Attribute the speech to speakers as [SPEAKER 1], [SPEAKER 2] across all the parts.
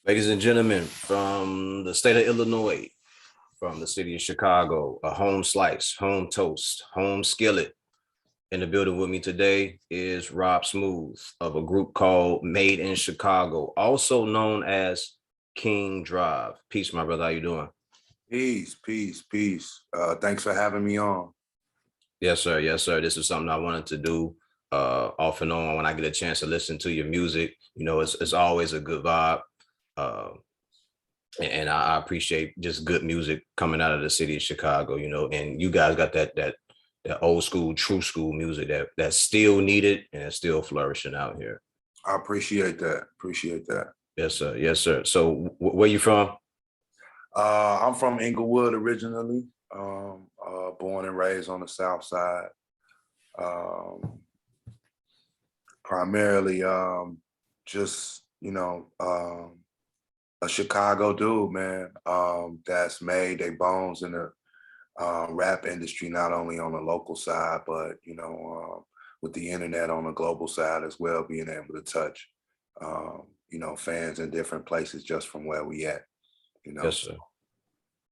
[SPEAKER 1] Ladies and gentlemen, from the state of Illinois, from the city of Chicago, a home slice, home toast, home skillet. In the building with me today is Rob Smooth of a group called Made in Chicago, also known as King Drive. Peace, my brother. How you doing?
[SPEAKER 2] Peace, peace, peace. Thanks for having me on.
[SPEAKER 1] Yes, sir. Yes, sir. This is something I wanted to do off and on when I get a chance to listen to your music. You know, it's always a good vibe. Uh, and I appreciate just good music coming out of the city of Chicago, you know, and you guys got that old school, true school music that's still needed and it's still flourishing out here.
[SPEAKER 2] I appreciate that. Appreciate that.
[SPEAKER 1] Yes, sir. Yes, sir. So where you from?
[SPEAKER 2] I'm from Inglewood originally, born and raised on the South Side. Um, Primarily, just a Chicago dude, man. That's made their bones in the rap industry, not only on the local side, but with the internet on the global side as well, being able to touch, fans in different places just from where we at.
[SPEAKER 1] Yes, sir.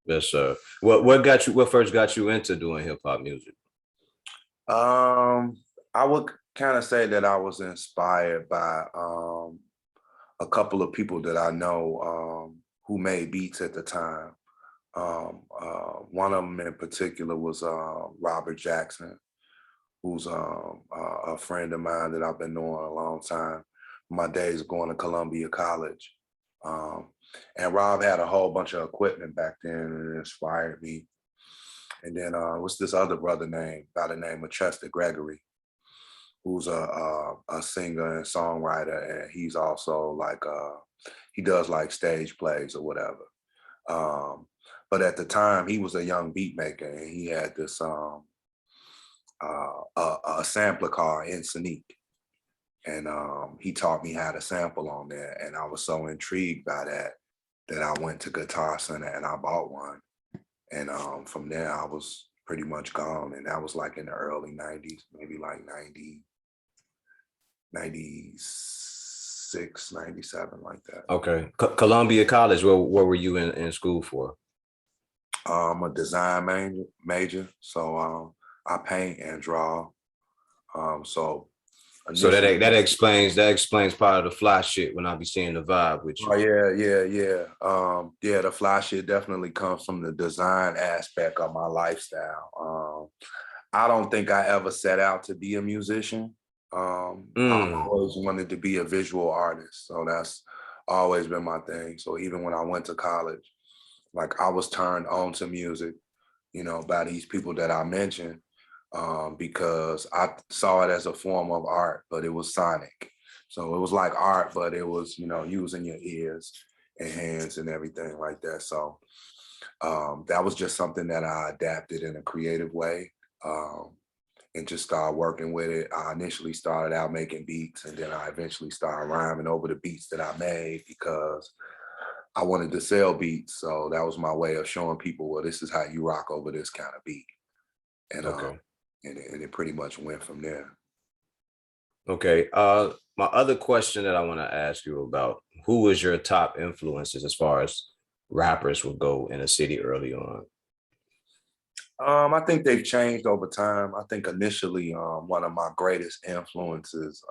[SPEAKER 1] Yes, sir. What first got you into doing hip hop music?
[SPEAKER 2] I would kind of say that I was inspired by a couple of people that I know who made beats at the time. One of them in particular was Robert Jackson, who's a friend of mine that I've been knowing a long time. My days going to Columbia College. And Rob had a whole bunch of equipment back then and it inspired me. And then what's this other brother name by the name of Chester Gregory, who's a singer and songwriter, and he's also like he does like stage plays or whatever. But at the time, he was a young beat maker, and he had this a sampler called Insonique, and he taught me how to sample on there, and I was so intrigued by that I went to Guitar Center and I bought one, and from there I was pretty much gone, and that was like in the early 90s, maybe like 96, 97, like that.
[SPEAKER 1] Okay. Columbia College, what were you in school for?
[SPEAKER 2] I'm a design major, so I paint and draw. So
[SPEAKER 1] So
[SPEAKER 2] initially,
[SPEAKER 1] that explains part of the fly shit when I be seeing the vibe with
[SPEAKER 2] oh
[SPEAKER 1] you.
[SPEAKER 2] yeah. Yeah, the fly shit definitely comes from the design aspect of my lifestyle. I don't think I ever set out to be a musician. I always wanted to be a visual artist, so that's always been my thing. So even when I went to college, like I was turned on to music, by these people that I mentioned, because I saw it as a form of art, but it was sonic. So it was like art, but it was, using your ears and hands and everything like that. So that was just something that I adapted in a creative way, and just started working with it. I initially started out making beats, and then I eventually started rhyming over the beats that I made because I wanted to sell beats. So that was my way of showing people, well, this is how you rock over this kind of beat. And
[SPEAKER 1] Okay.
[SPEAKER 2] and it pretty much went from there.
[SPEAKER 1] Okay. My other question that I want to ask you about, who was your top influences as far as rappers would go in the city early on?
[SPEAKER 2] I think they've changed over time. I think initially, one of my greatest influences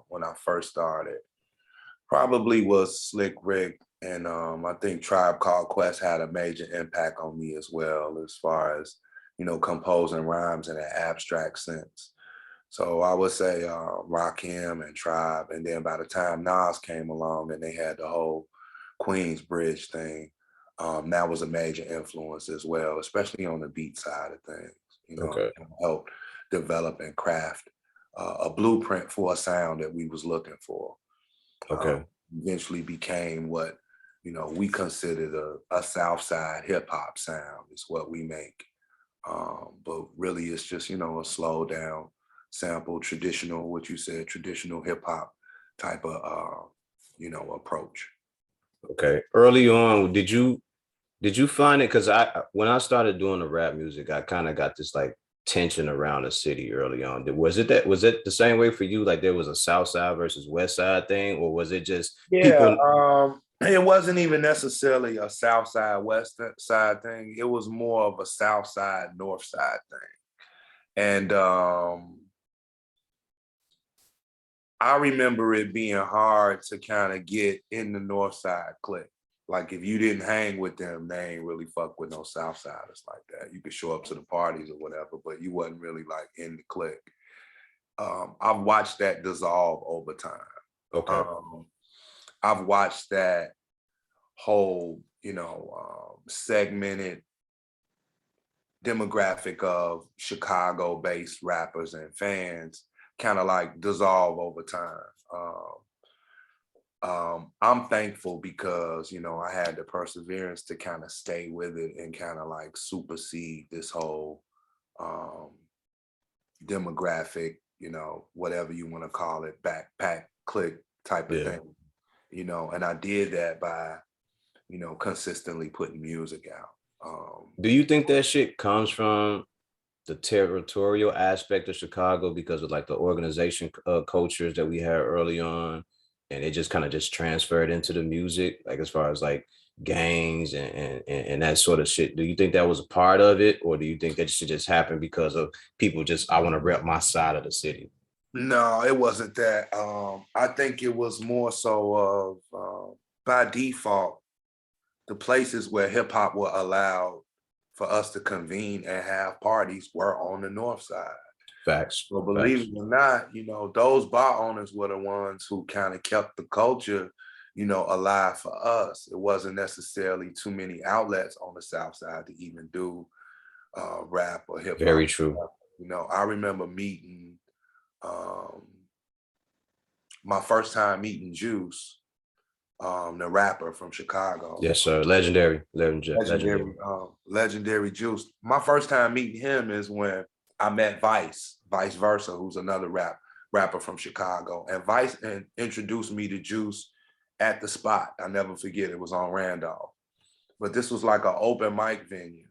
[SPEAKER 2] when I first started probably was Slick Rick, and I think Tribe Called Quest had a major impact on me as well, as far as composing rhymes in an abstract sense. So I would say Rakim and Tribe, and then by the time Nas came along and they had the whole Queens Bridge thing, that was a major influence as well, especially on the beat side of things.
[SPEAKER 1] Okay.
[SPEAKER 2] Helped develop and craft a blueprint for a sound that we was looking for.
[SPEAKER 1] Okay.
[SPEAKER 2] Eventually became what we considered a South Side hip hop sound is what we make. But really, it's just a slow down sample, traditional, what you said, traditional hip hop type of approach.
[SPEAKER 1] Okay. Early on, did you find it? Because I when I started doing the rap music, I kind of got this like tension around the city early on. Was it the same way for you? Like there was a South Side versus West Side thing, or was it just
[SPEAKER 2] Yeah,
[SPEAKER 1] people?
[SPEAKER 2] It wasn't even necessarily a South Side, West Side thing. It was more of a South Side, North Side thing. And I remember it being hard to kind of get in the North Side clique. Like if you didn't hang with them, they ain't really fuck with no South Siders like that. You could show up to the parties or whatever, but you wasn't really like in the clique. I've watched that dissolve over time.
[SPEAKER 1] Okay.
[SPEAKER 2] I've watched that whole, segmented demographic of Chicago-based rappers and fans kind of like dissolve over time. I'm thankful because, I had the perseverance to kind of stay with it and kind of like supersede this whole demographic, whatever you want to call it, backpack click type of thing, and I did that by, consistently putting music out.
[SPEAKER 1] Do you think that shit comes from the territorial aspect of Chicago because of like the organization cultures that we had early on, and it just kind of just transferred into the music, like as far as like gangs and that sort of shit? Do you think that was a part of it, or do you think that should just happen because of people just, I want to rep my side of the city?
[SPEAKER 2] No, it wasn't that. I think it was more so of by default, the places where hip hop were allowed for us to convene and have parties were on the North Side.
[SPEAKER 1] Facts.
[SPEAKER 2] So believe it or not, those bar owners were the ones who kind of kept the culture, alive for us. It wasn't necessarily too many outlets on the South Side to even do rap or hip hop.
[SPEAKER 1] Very true.
[SPEAKER 2] I remember meeting my first time meeting Juice, the rapper from Chicago.
[SPEAKER 1] Yes, sir. Legendary.
[SPEAKER 2] Legendary Juice. My first time meeting him is when I met Vice Versa, who's another rapper from Chicago. And Vice introduced me to Juice at the spot. I never forget, it was on Randolph. But this was like an open mic venue.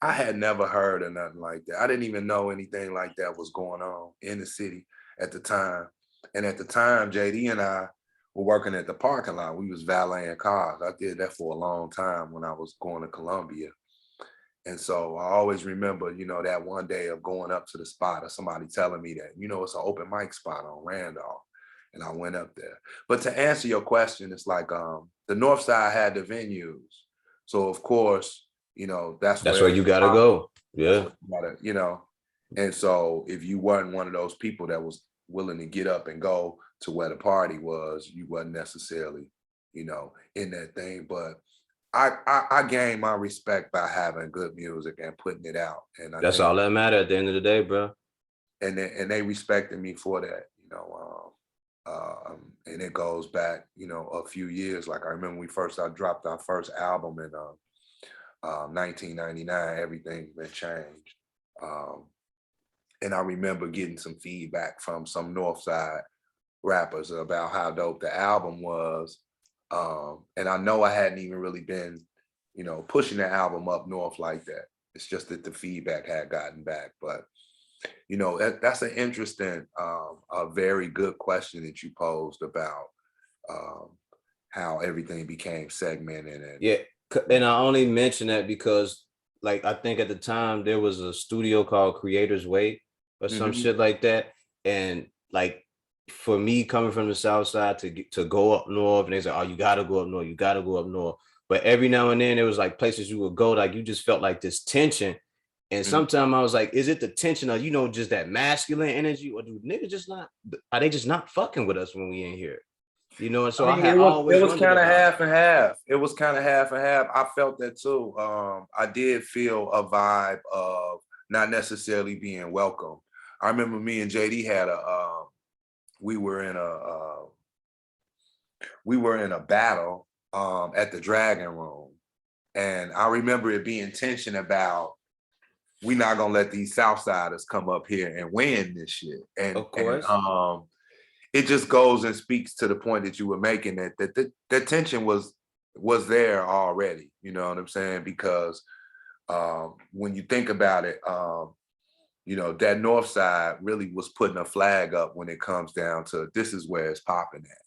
[SPEAKER 2] I had never heard of nothing like that. I didn't even know anything like that was going on in the city at the time. And at the time, JD and I were working at the parking lot. We was valeting cars. I did that for a long time when I was going to Columbia. And so I always remember, that one day of going up to the spot or somebody telling me that, it's an open mic spot on Randolph. And I went up there. But to answer your question, it's like the North Side had the venues. So of course, that's
[SPEAKER 1] where you gotta go. Yeah.
[SPEAKER 2] And so if you weren't one of those people that was willing to get up and go to where the party was, you wasn't necessarily, in that thing. But I gained my respect by having good music and putting it out. And
[SPEAKER 1] that's all that matters at the end of the day, bro.
[SPEAKER 2] And they respected me for that, and it goes back, a few years. Like I remember I dropped our first album in 1999. Everything's been changed. And I remember getting some feedback from some North Side rappers about how dope the album was. And I know I hadn't even really been, pushing the album up north like that. It's just that the feedback had gotten back. But, that's an interesting, a very good question that you posed about how everything became segmented. And
[SPEAKER 1] yeah, and I only mention that because, like, I think at the time there was a studio called Creators Way or some shit like that. And like, for me coming from the South Side to go up north, and they say, oh, you gotta go up north, you gotta go up north. But every now and then there was like places you would go, like you just felt like this tension. And sometimes I was like, is it the tension of, just that masculine energy, or do niggas are they just not fucking with us when we in here? And so
[SPEAKER 2] it was kind of half and half. It was kind of half and half. I felt that too. I did feel a vibe of not necessarily being welcome. I remember me and JD had we were in a battle at the Dragon Room, and I remember it being tension about, we're not gonna let these Southsiders come up here and win this shit. And
[SPEAKER 1] of course,
[SPEAKER 2] and, it just goes and speaks to the point that you were making, that the tension was there already. You know what I'm saying? Because when you think about it, that North Side really was putting a flag up when it comes down to, this is where it's popping at.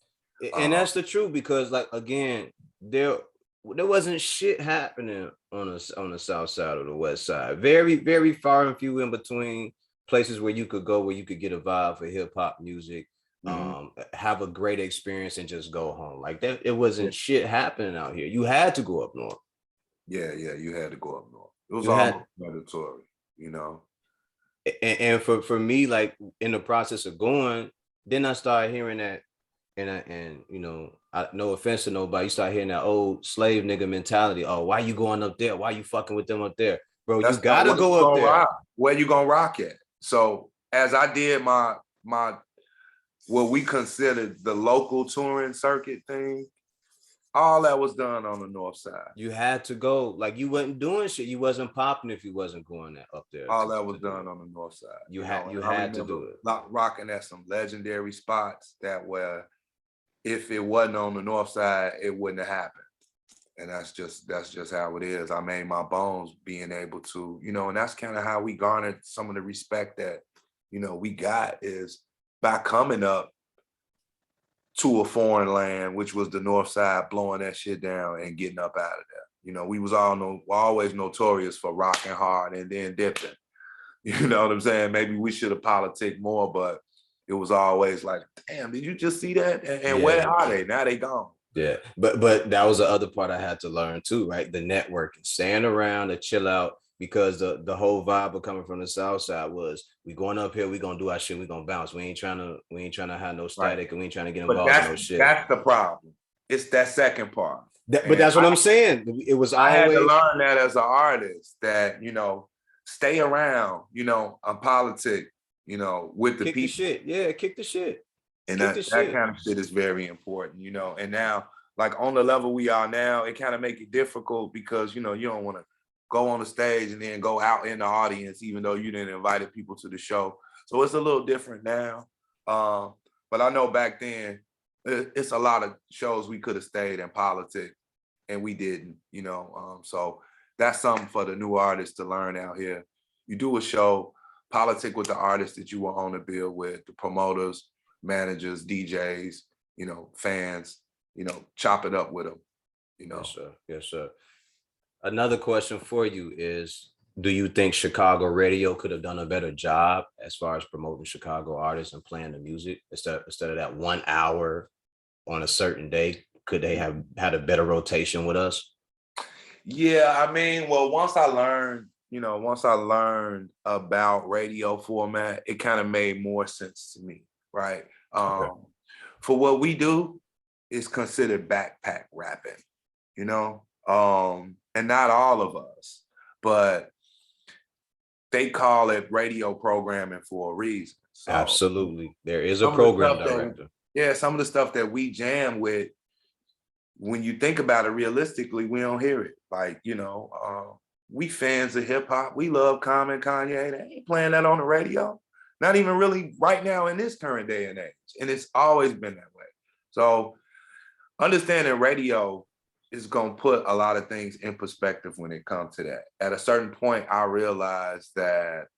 [SPEAKER 1] And that's the truth, because like, again, there wasn't shit happening on the south side or the west side. Very, very far and few in between places where you could go where you could get a vibe for hip hop music,
[SPEAKER 2] Mhm.
[SPEAKER 1] have a great experience and just go home. Like that, it
[SPEAKER 2] Yeah,
[SPEAKER 1] wasn't shit happening out here. You had to go up north.
[SPEAKER 2] yeah, yeah. You had to go up north. It was
[SPEAKER 1] You had
[SPEAKER 2] almost mandatory, you know.
[SPEAKER 1] and for me, like in the process of going, then I started hearing that, and no offense to nobody, you start hearing that old slave nigga mentality. Oh, why you going up there? Why you fucking with them up there, bro? You
[SPEAKER 2] That's not
[SPEAKER 1] gotta
[SPEAKER 2] where you
[SPEAKER 1] go up
[SPEAKER 2] gonna
[SPEAKER 1] there.
[SPEAKER 2] rock. Where you gonna rock at? So as I did my what we considered the local touring circuit thing, all that was done on the north side.
[SPEAKER 1] You had to go. Like you wasn't doing shit. You wasn't popping if you wasn't going up there
[SPEAKER 2] All that
[SPEAKER 1] to
[SPEAKER 2] was
[SPEAKER 1] do
[SPEAKER 2] done
[SPEAKER 1] it.
[SPEAKER 2] on the north side,
[SPEAKER 1] You
[SPEAKER 2] you
[SPEAKER 1] had
[SPEAKER 2] know.
[SPEAKER 1] you
[SPEAKER 2] And I
[SPEAKER 1] had to
[SPEAKER 2] remember
[SPEAKER 1] do it.
[SPEAKER 2] rocking at some legendary spots that were, if it wasn't on the north side, it wouldn't have happened. And that's just how it is. I made my bones being able to, and that's kind of how we garnered some of the respect that, we got is by coming up to a foreign land, which was the north side, blowing that shit down and getting up out of there. We was always notorious for rocking hard and then dipping. You know what I'm saying? Maybe we should have politicked more, but it was always like, damn, did you just see that? And where
[SPEAKER 1] Yeah.
[SPEAKER 2] are they? Now they gone.
[SPEAKER 1] Yeah, but that was the other part I had to learn too, right? The networking, staying around to chill out, because the whole vibe of coming from the south side was we going up here, we gonna do our shit, we gonna bounce. We ain't trying to have no
[SPEAKER 2] Right.
[SPEAKER 1] static, and we ain't trying to get
[SPEAKER 2] But
[SPEAKER 1] involved in
[SPEAKER 2] that's
[SPEAKER 1] no shit.
[SPEAKER 2] that's the problem. It's that second part.
[SPEAKER 1] But
[SPEAKER 2] And
[SPEAKER 1] that's what I'm saying. It was
[SPEAKER 2] I had to
[SPEAKER 1] always
[SPEAKER 2] learn that as an artist, that, stay around, on politic, with the
[SPEAKER 1] kick the
[SPEAKER 2] people.
[SPEAKER 1] shit. Yeah, kick the shit.
[SPEAKER 2] And
[SPEAKER 1] Kick the
[SPEAKER 2] that
[SPEAKER 1] shit.
[SPEAKER 2] kind of shit is very important. And now, like on the level we are now, it kind of make it difficult because, you don't want to go on the stage and then go out in the audience, even though you didn't invite people to the show. So it's a little different now. But I know back then, it's a lot of shows we could have stayed in politics and we didn't. So that's something for the new artists to learn out here. You do a show, politic with the artists that you were on the bill with, the promoters, managers, DJs, fans, chop it up with them.
[SPEAKER 1] Yes, sir. Yes, sir. Another question for you is, do you think Chicago radio could have done a better job as far as promoting Chicago artists and playing the music instead of that 1 hour on a certain day? Could they have had a better rotation with us?
[SPEAKER 2] Yeah, I mean, well, once I learned about radio format, it kind of made more sense to me, right?
[SPEAKER 1] Okay.
[SPEAKER 2] For what we do, is considered backpack rapping, and not all of us, but they call it radio programming for a reason. So
[SPEAKER 1] Absolutely. There is a
[SPEAKER 2] some of the
[SPEAKER 1] program
[SPEAKER 2] stuff that,
[SPEAKER 1] director.
[SPEAKER 2] yeah, some of the stuff that we jam with, when you think about it realistically, we don't hear it. Like, we fans of hip hop. We love Common, Kanye. They ain't playing that on the radio. Not even really right now in this current day and age. And it's always been that way. So understanding radio is going to put a lot of things in perspective when it comes to that. At a certain point, I realized that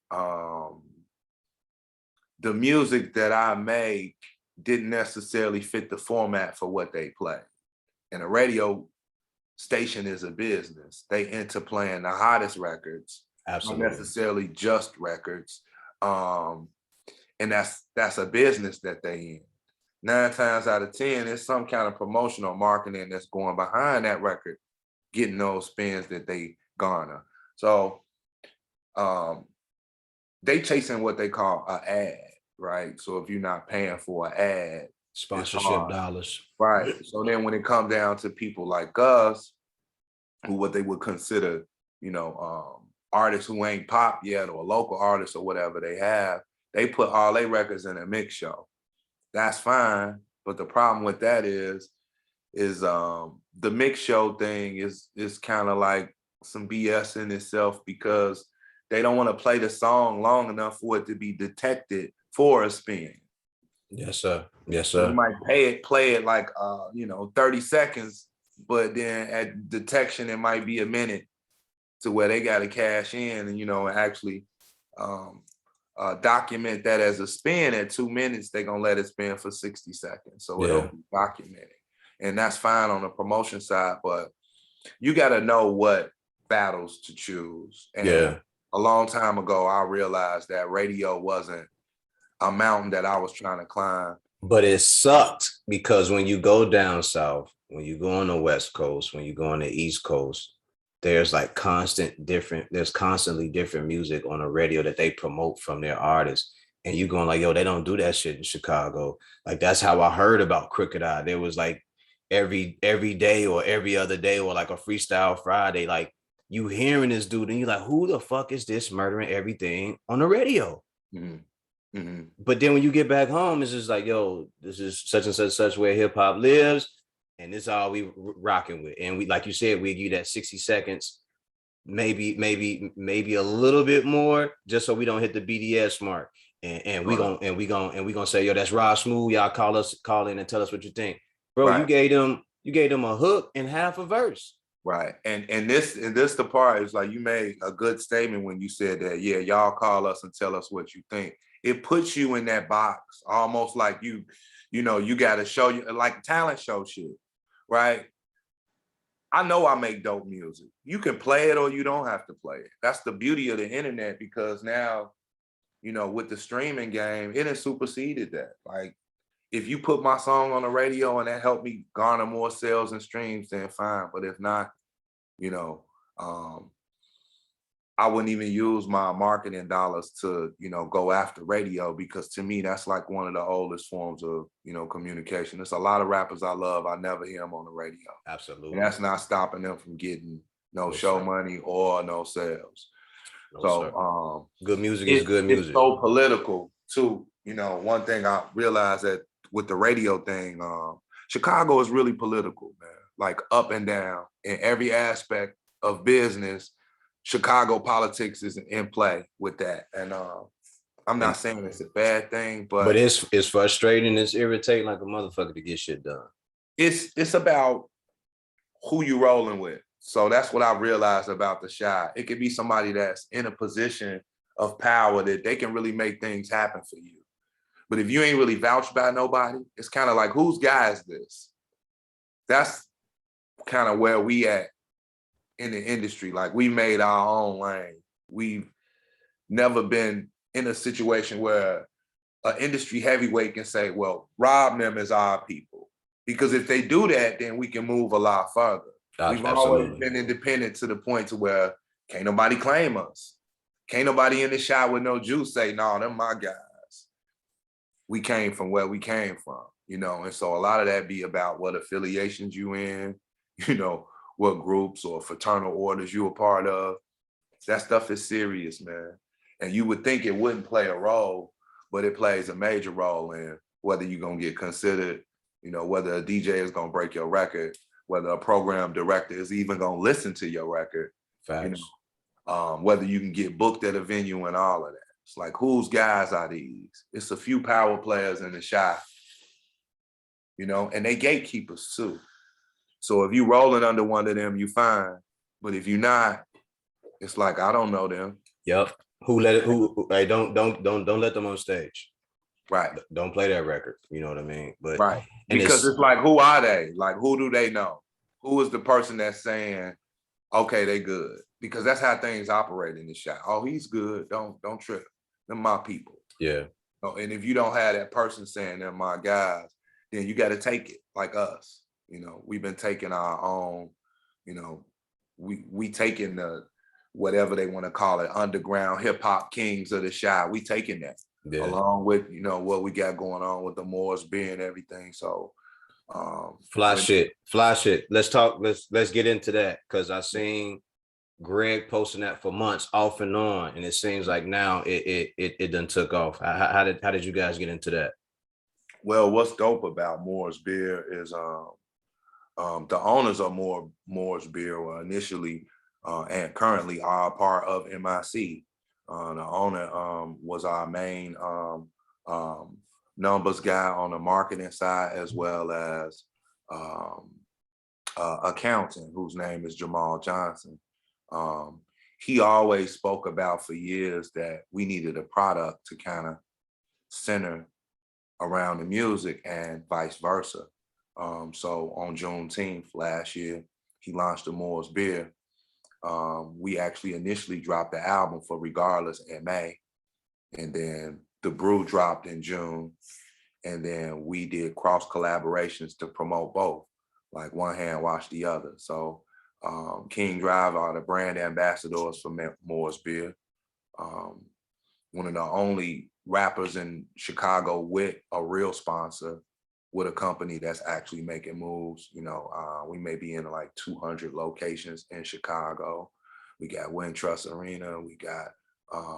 [SPEAKER 2] the music that I make didn't necessarily fit the format for what they play. And a radio station is a business. They into playing the hottest records, not
[SPEAKER 1] Absolutely.
[SPEAKER 2] necessarily just records. And that's a business that they in. 9 times out of 10, it's some kind of promotional marketing that's going behind that record, getting those spins that they garner. So they chasing what they call an ad, right? So if you're not paying for an ad, it's
[SPEAKER 1] Sponsorship
[SPEAKER 2] hard.
[SPEAKER 1] dollars.
[SPEAKER 2] Right. So then when it comes down to people like us, who what they would consider, artists who ain't pop yet, or local artists or whatever they put all their records in a mix show. That's fine. But the problem with that is the mix show thing is kind of like some BS in itself, because they don't want to play the song long enough for it to be detected for a spin.
[SPEAKER 1] Yes, sir. Yes,
[SPEAKER 2] So you
[SPEAKER 1] sir.
[SPEAKER 2] might play it like 30 seconds, but then at detection it might be a minute, to where they got to cash in and actually document that as a spin at 2 minutes. They're gonna let it spin for 60 seconds, so it'll
[SPEAKER 1] Yeah.
[SPEAKER 2] be documented. and that's fine on the promotion side, but you got to know what battles to choose. And
[SPEAKER 1] Yeah.
[SPEAKER 2] a long time ago, I realized that radio wasn't a mountain that I was trying to climb.
[SPEAKER 1] But it sucked because when you go down south, when you go on the West Coast, when you go on the East Coast, there's constantly different music on the radio that they promote from their artists. And you going like, yo, they don't do that shit in Chicago. Like, that's how I heard about Crooked Eye. There was like every day or every other day or like a Freestyle Friday, like you hearing this dude and you're like, who the fuck is this murdering everything on the radio?
[SPEAKER 2] Mm-hmm. Mm-hmm.
[SPEAKER 1] But then when you get back home, it's just like, yo, this is such and such where hip hop lives, and this is all we rocking with. And we, like you said, we give you that 60 seconds, maybe a little bit more, just so we don't hit the BDS mark. And we gonna say, yo, that's Rod Smooth. Y'all call in and tell us what you think, bro. Right. You gave them a hook and half a verse.
[SPEAKER 2] Right. And this the part is like, you made a good statement when you said that, yeah, y'all call us and tell us what you think. It puts you in that box, almost like you got to show you, like talent show shit, right? I know I make dope music. You can play it or you don't have to play it. That's the beauty of the internet, because now, with the streaming game, it has superseded that. Like, if you put my song on the radio and that helped me garner more sales and streams, then fine. But if not, I wouldn't even use my marketing dollars to, go after radio, because to me, that's like one of the oldest forms of, communication. There's a lot of rappers I love. I never hear them on the radio.
[SPEAKER 1] Absolutely.
[SPEAKER 2] And that's not stopping them from getting no show money or no sales.
[SPEAKER 1] Good music is good music.
[SPEAKER 2] It's so political too. One thing I realized that with the radio thing, Chicago is really political, man. Like up and down in every aspect of business. Chicago politics is in play with that, and I'm not saying it's a bad thing, but
[SPEAKER 1] it's frustrating. It's irritating like a motherfucker to get shit done.
[SPEAKER 2] It's about who you rolling with. So that's what I realized about the Chi. It could be somebody that's in a position of power that they can really make things happen for you. But if you ain't really vouched by nobody, it's kind of like, whose guy is this? That's kind of where we at in the industry. Like, we made our own lane. We've never been in a situation where an industry heavyweight can say, well, Rob them is our people. Because if they do that, then we can move a lot further. We've always been independent to the point to where can't nobody claim us. Can't nobody in the shot with no juice say, no, them my guys. We came from where we came from, and so a lot of that be about what affiliations you in, what groups or fraternal orders you a part of. That stuff is serious, man. And you would think it wouldn't play a role, but it plays a major role in whether you're going to get considered, whether a DJ is going to break your record, whether a program director is even going to listen to your record.
[SPEAKER 1] Facts.
[SPEAKER 2] Whether you can get booked at a venue and all of that. It's like, whose guys are these? It's a few power players in the shop, and they gatekeepers too. So if you rolling under one of them, you fine. But if you're not, it's like, I don't know them.
[SPEAKER 1] Yep. Hey, don't let them on stage.
[SPEAKER 2] Right.
[SPEAKER 1] Don't play that record. You know what I mean? But
[SPEAKER 2] right. Because it's like, who are they? Like, who do they know? Who is the person that's saying, okay, they good? Because that's how things operate in the shop. Oh, he's good. Don't trip. They're my people.
[SPEAKER 1] Yeah.
[SPEAKER 2] And if you don't have that person saying they're my guys, then you got to take it like us. We've been taking our own, we taking the, whatever they want to call it, underground hip hop kings of the Chi. We taking that along with, what we got going on with the Moore's beer and everything. So
[SPEAKER 1] fly shit. Let's get into that, because I seen Greg posting that for months off and on, and it seems like now it done took off. How did you guys get into that?
[SPEAKER 2] Well, what's dope about Moore's beer is the owners of Moore's beer were initially and currently are part of MIC. The owner was our main numbers guy on the marketing side, as well as accountant, whose name is Jamal Johnson. He always spoke about for years that we needed a product to kind of center around the music and vice versa. So on Juneteenth last year, he launched the Moore's Beer. We actually initially dropped the album for Regardless in May, and then the brew dropped in June, and then we did cross collaborations to promote both, like one hand wash the other. So King Drive are the brand ambassadors for Moore's Beer. Um, One of the only rappers in Chicago with a real sponsor, with a company that's actually making moves. We may be in like 200 locations in Chicago. We got Wintrust Arena, we got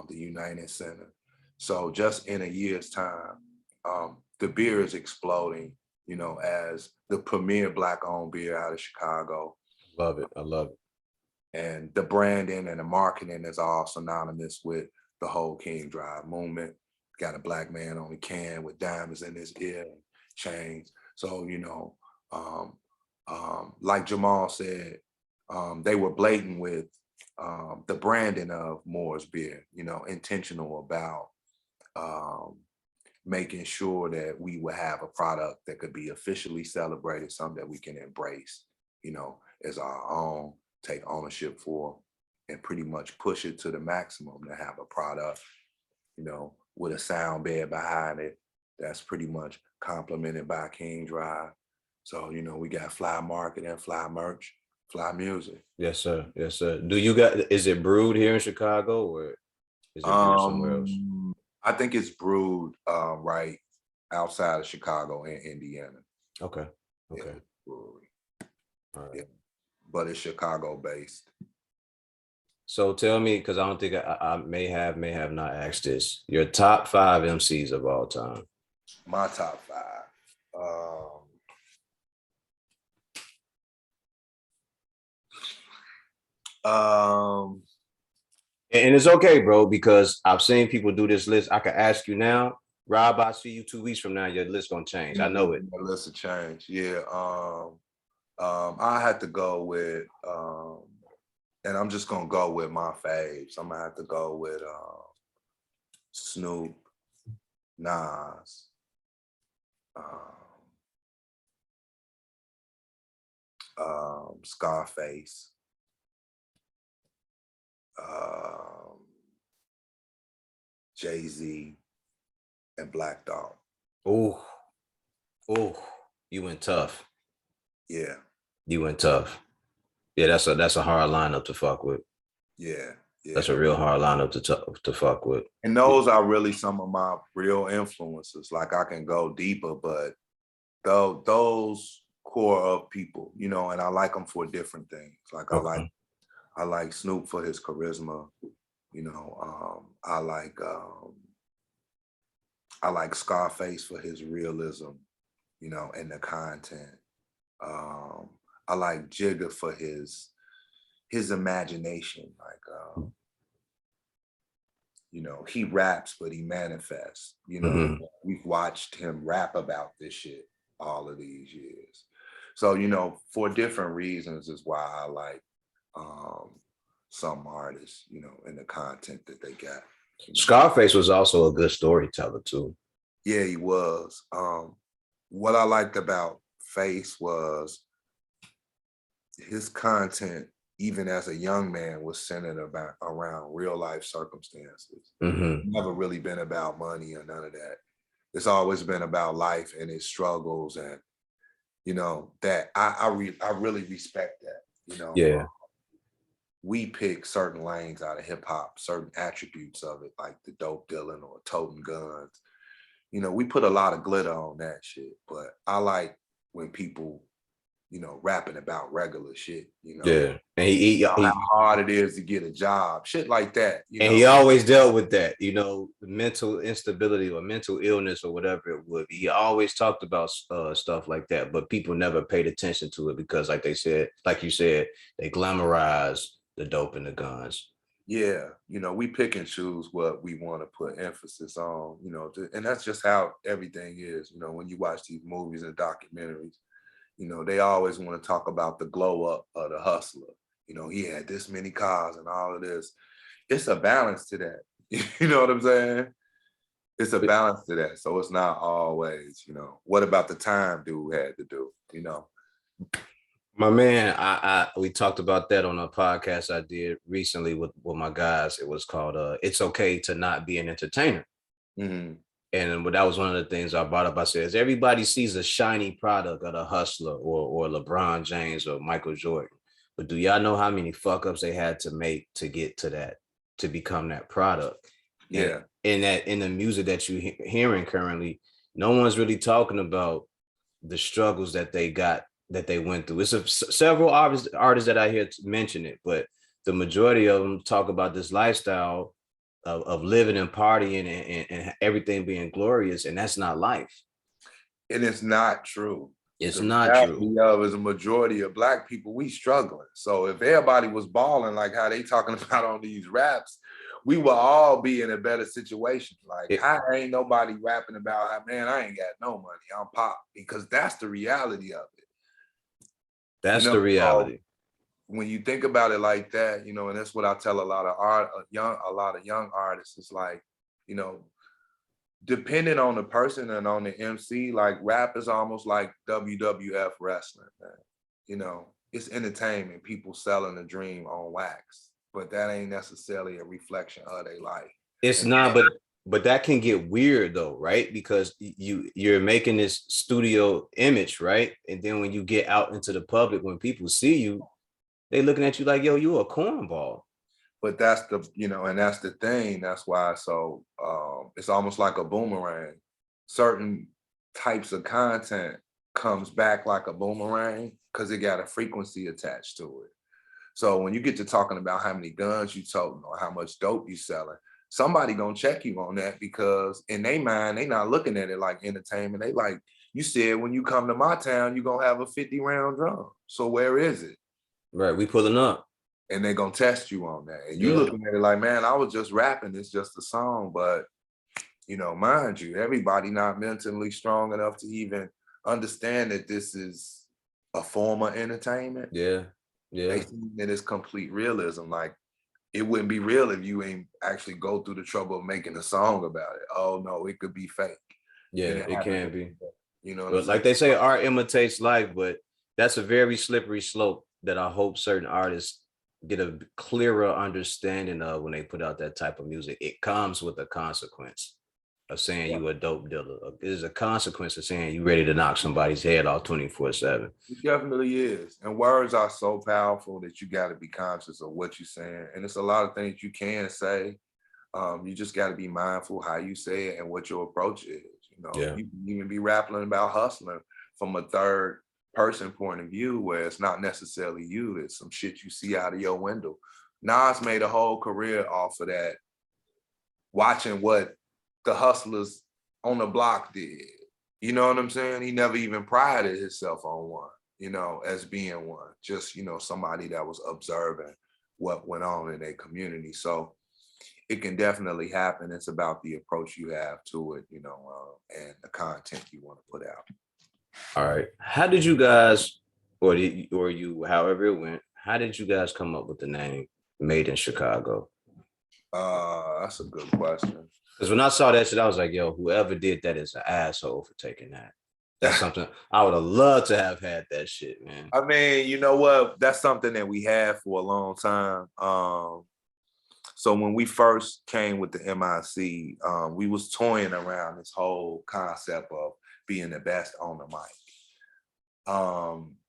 [SPEAKER 2] the United Center. So just in a year's time, the beer is exploding, as the premier Black-owned beer out of Chicago.
[SPEAKER 1] Love it. I love it.
[SPEAKER 2] And the branding and the marketing is all synonymous with the whole King Drive movement. Got a Black man on the can with diamonds in his ear and chains. So, like Jamal said, they were blatant with the branding of Moore's Beer, intentional about making sure that we would have a product that could be officially celebrated, something that we can embrace, as our own, take ownership for, and pretty much push it to the maximum to have a product, with a sound bed behind it that's pretty much complemented by King Drive. So, we got fly marketing, fly merch, fly music.
[SPEAKER 1] Yes, sir. Yes, sir. Is it brewed here in Chicago or is it brewed somewhere else?
[SPEAKER 2] I think it's brewed right outside of Chicago and Indiana.
[SPEAKER 1] Okay.
[SPEAKER 2] Yeah,
[SPEAKER 1] Okay.
[SPEAKER 2] brewery.
[SPEAKER 1] All right.
[SPEAKER 2] Yeah, but it's Chicago based.
[SPEAKER 1] So tell me, because I don't think I may have not asked this, your top 5 MCs of all time.
[SPEAKER 2] My top 5.
[SPEAKER 1] And it's okay, bro, because I've seen people do this list. I can ask you now, Rob, I see you 2 weeks from now, your list gonna change. I know it.
[SPEAKER 2] My list will change. Yeah. I had to go with and I'm just gonna go with my faves. I'm gonna have to go with Snoop, Nas, Scarface, Jay-Z, and Black Dog.
[SPEAKER 1] Oh, you went tough.
[SPEAKER 2] Yeah.
[SPEAKER 1] You went tough. Yeah, that's a hard lineup to fuck with.
[SPEAKER 2] Yeah.
[SPEAKER 1] That's a real hard lineup to fuck with.
[SPEAKER 2] And those are really some of my real influences. Like I can go deeper, but those core of people, and I like them for different things. Like
[SPEAKER 1] Okay.
[SPEAKER 2] I like Snoop for his charisma. I like Scarface for his realism, and the content. I like Jigga for his imagination. Like he raps, but he manifests. We've watched him rap about this shit all of these years. So, for different reasons is why I like some artists, and the content that they got.
[SPEAKER 1] Scarface was also a good storyteller too.
[SPEAKER 2] Yeah, he was. What I liked about Face was his content, even as a young man, was centered around real life circumstances. Never really been about money or none of that. It's always been about life and its struggles, and that I really respect that.
[SPEAKER 1] Yeah.
[SPEAKER 2] We pick certain lanes out of hip hop, certain attributes of it, like the dope dealing or toting guns. We put a lot of glitter on that shit, but I like when people, rapping about regular shit,
[SPEAKER 1] Yeah. And he
[SPEAKER 2] how hard it is to get a job, shit like that.
[SPEAKER 1] And he always dealt with that, mental instability or mental illness or whatever it would be. He always talked about stuff like that, but people never paid attention to it because, like you said, they glamorize the dope and the guns.
[SPEAKER 2] Yeah, we pick and choose what we want to put emphasis on, and that's just how everything is. When you watch these movies and documentaries, they always want to talk about the glow up of the hustler. He had this many cars and all of this. It's a balance to that. You know what I'm saying? It's a balance to that. So it's not always, what about the time dude had to do?
[SPEAKER 1] My man, I we talked about that on a podcast I did recently with my guys. It was called "It's Okay to Not Be an Entertainer."
[SPEAKER 2] Mhm.
[SPEAKER 1] And that was one of the things I brought up. I said, as everybody sees a shiny product of a hustler or LeBron James or Michael Jordan, but do y'all know how many fuck ups they had to make to get to that, to become that product? And
[SPEAKER 2] Yeah.
[SPEAKER 1] in the music that you're hearing currently, no one's really talking about the struggles that they went through. It's several artists that I hear mention it, but the majority of them talk about this lifestyle of living and partying and everything being glorious, and that's not life.
[SPEAKER 2] And it's not true.
[SPEAKER 1] It's
[SPEAKER 2] The
[SPEAKER 1] not true.
[SPEAKER 2] reality of is a majority of Black people, we struggling. So if everybody was balling like how they talking about on these raps, we will all be in a better situation. Like,
[SPEAKER 1] It,
[SPEAKER 2] how ain't nobody rapping about how, man, I ain't got no money, I'm pop, because that's the reality of it.
[SPEAKER 1] that's the
[SPEAKER 2] So
[SPEAKER 1] reality.
[SPEAKER 2] when you think about it like that, and that's what I tell a lot of young artists, it's like, you know, depending on the person and on the MC, like rap is almost like WWF wrestling, man. It's entertainment, people selling a dream on wax, but that ain't necessarily a reflection of their life.
[SPEAKER 1] It's
[SPEAKER 2] And
[SPEAKER 1] not, but that can get weird though, right? Because you're making this studio image, right? And then when you get out into the public, when people see you, they looking at you like, yo, you a cornball.
[SPEAKER 2] but that's and that's the thing. That's why it's almost like a boomerang. Certain types of content comes back like a boomerang because it got a frequency attached to it. So when you get to talking about how many guns you toting or how much dope you selling, somebody gonna check you on that, because in their mind, they not looking at it like entertainment. They like, you said when you come to my town, you're gonna have a 50-round drum. So where is it?
[SPEAKER 1] Right. We pulling up.
[SPEAKER 2] And they're gonna test you on that. And you
[SPEAKER 1] Yeah.
[SPEAKER 2] looking at it like, man, I was just rapping, it's just a song. But mind you, everybody not mentally strong enough to even understand that this is a form of entertainment.
[SPEAKER 1] Yeah.
[SPEAKER 2] They
[SPEAKER 1] Yeah.
[SPEAKER 2] see that it's complete realism. Like, it wouldn't be real if you ain't actually go through the trouble of making a song about it. Oh no, it could be fake.
[SPEAKER 1] Yeah.
[SPEAKER 2] And it
[SPEAKER 1] It
[SPEAKER 2] happens.
[SPEAKER 1] can be.
[SPEAKER 2] You know what I'm
[SPEAKER 1] But
[SPEAKER 2] saying?
[SPEAKER 1] like they say, art imitates life, but that's a very slippery slope that I hope certain artists get a clearer understanding of when they put out that type of music. It comes with a consequence of saying
[SPEAKER 2] Yeah,
[SPEAKER 1] you a dope dealer. There's a consequence of saying you ready to knock somebody's head off 24/7.
[SPEAKER 2] it definitely is. And words are so powerful that you got to be conscious of what you're saying. And it's a lot of things you can say. You just got to be mindful how you say it and what your approach is.
[SPEAKER 1] Yeah.
[SPEAKER 2] You can even be rapping about hustling from a third person point of view, where it's not necessarily you. It's some shit you see out of your window. Nas made a whole career off of that, watching what the hustlers on the block did. You know what I'm saying? He never even prided himself on one, as being one. Just, somebody that was observing what went on in their community. So it can definitely happen. It's about the approach you have to it, and the content you want to put out.
[SPEAKER 1] All right. How did you guys, or you, however it went, how did you guys come up with the name Made in Chicago?
[SPEAKER 2] That's a good question.
[SPEAKER 1] Because when I saw that shit, I was like, yo, whoever did that is an asshole for taking that. That's something I would have loved to have had that shit, man.
[SPEAKER 2] I mean, you know what? That's something that we had for a long time. So when we first came with the MIC, we was toying around this whole concept of being the best on the mic.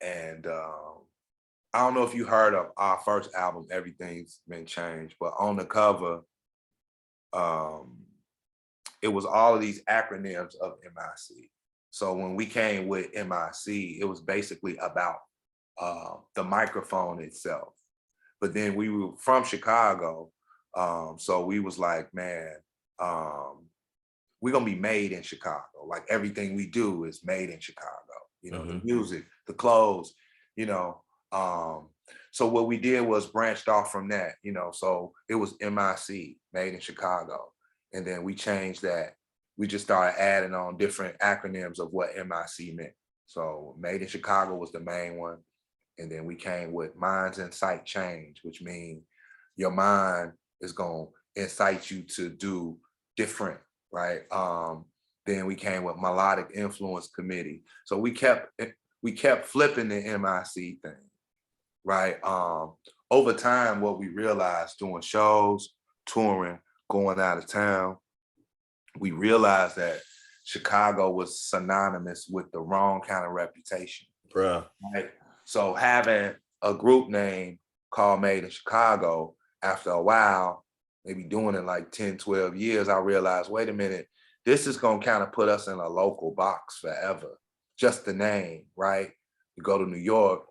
[SPEAKER 2] And I don't know if you heard of our first album, Everything's Been Changed, but on the cover, it was all of these acronyms of MIC. So when we came with MIC, it was basically about the microphone itself. But then we were from Chicago, so we was like, man, we're gonna be made in Chicago. Like, everything we do is made in Chicago. The music, the clothes, you know. So what we did was branched off from that, so it was MIC, Made in Chicago. And then we changed that. We just started adding on different acronyms of what MIC meant. So Made in Chicago was the main one. And then we came with Minds Incite Change, which means your mind is going to incite you to do different right? Then we came with Melodic Influence Committee. So we kept flipping the MIC thing, right? Over time, what we realized doing shows, touring, going out of town, we realized that Chicago was synonymous with the wrong kind of reputation,
[SPEAKER 1] Bruh.
[SPEAKER 2] right? So having a group name called Made in Chicago, after a while, maybe doing it like 10, 12 years, I realized, wait a minute, this is going to kind of put us in a local box forever. Just the name, right? You go to New York,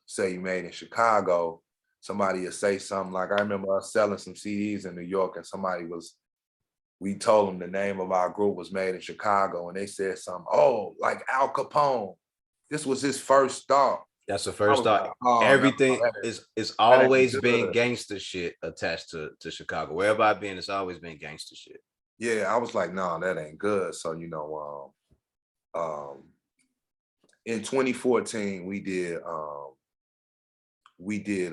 [SPEAKER 2] say you made in Chicago, somebody will say something like, I remember us selling some CDs in New York, and we told them the name of our group was Made in Chicago, and they said something, oh, like Al Capone. This was his first thought.
[SPEAKER 1] That's the
[SPEAKER 2] I
[SPEAKER 1] first
[SPEAKER 2] was
[SPEAKER 1] thought.
[SPEAKER 2] like, oh no,
[SPEAKER 1] Everything is
[SPEAKER 2] that ain't
[SPEAKER 1] always been
[SPEAKER 2] good.
[SPEAKER 1] gangster shit attached to Chicago. Wherever I've been, it's always been gangster shit.
[SPEAKER 2] Yeah, I was like, no, that ain't good. So, in 2014, we did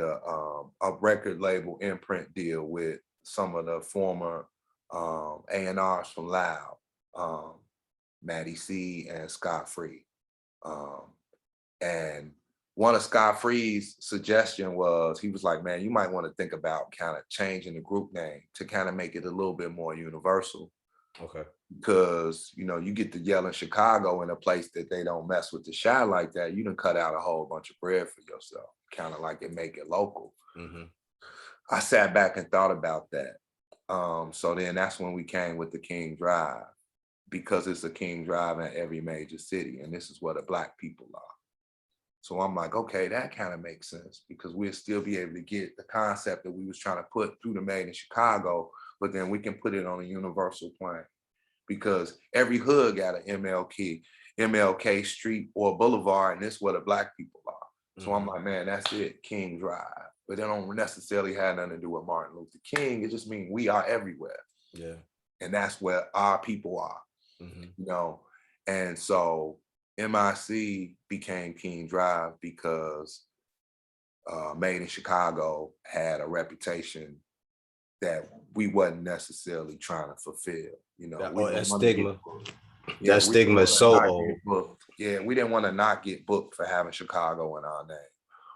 [SPEAKER 2] a record label imprint deal with some of the former A&Rs from Loud, um, Matty C and Scott Free. Um, and one of Scott Free's suggestion was, he was like, man, you might want to think about kind of changing the group name to kind of make it a little bit more universal.
[SPEAKER 1] Okay.
[SPEAKER 2] Because you get to yell in Chicago in a place that they don't mess with the shy like that, you done cut out a whole bunch of bread for yourself. Kind of like it make it local.
[SPEAKER 1] Mm-hmm.
[SPEAKER 2] I sat back and thought about that. So then that's when we came with the King Drive, because it's a King Drive in every major city, and this is where the Black people are. So I'm like, okay, that kind of makes sense, because we'll still be able to get the concept that we was trying to put through the Made in Chicago, but then we can put it on a universal plane, because every hood got an MLK Street or Boulevard, and this is where the Black people are. So I'm like, man, that's it, King Drive. But it don't necessarily have nothing to do with Martin Luther King. It just means we are everywhere.
[SPEAKER 1] Yeah.
[SPEAKER 2] And that's where our people are, And so MIC became King Drive because Made in Chicago had a reputation that we wasn't necessarily trying to fulfill. We
[SPEAKER 1] That
[SPEAKER 2] didn't want to get
[SPEAKER 1] stigma.
[SPEAKER 2] booked.
[SPEAKER 1] That
[SPEAKER 2] We didn't
[SPEAKER 1] stigma is
[SPEAKER 2] want to
[SPEAKER 1] so
[SPEAKER 2] not
[SPEAKER 1] old.
[SPEAKER 2] get booked. Yeah, we didn't want to not get booked for having Chicago in our name,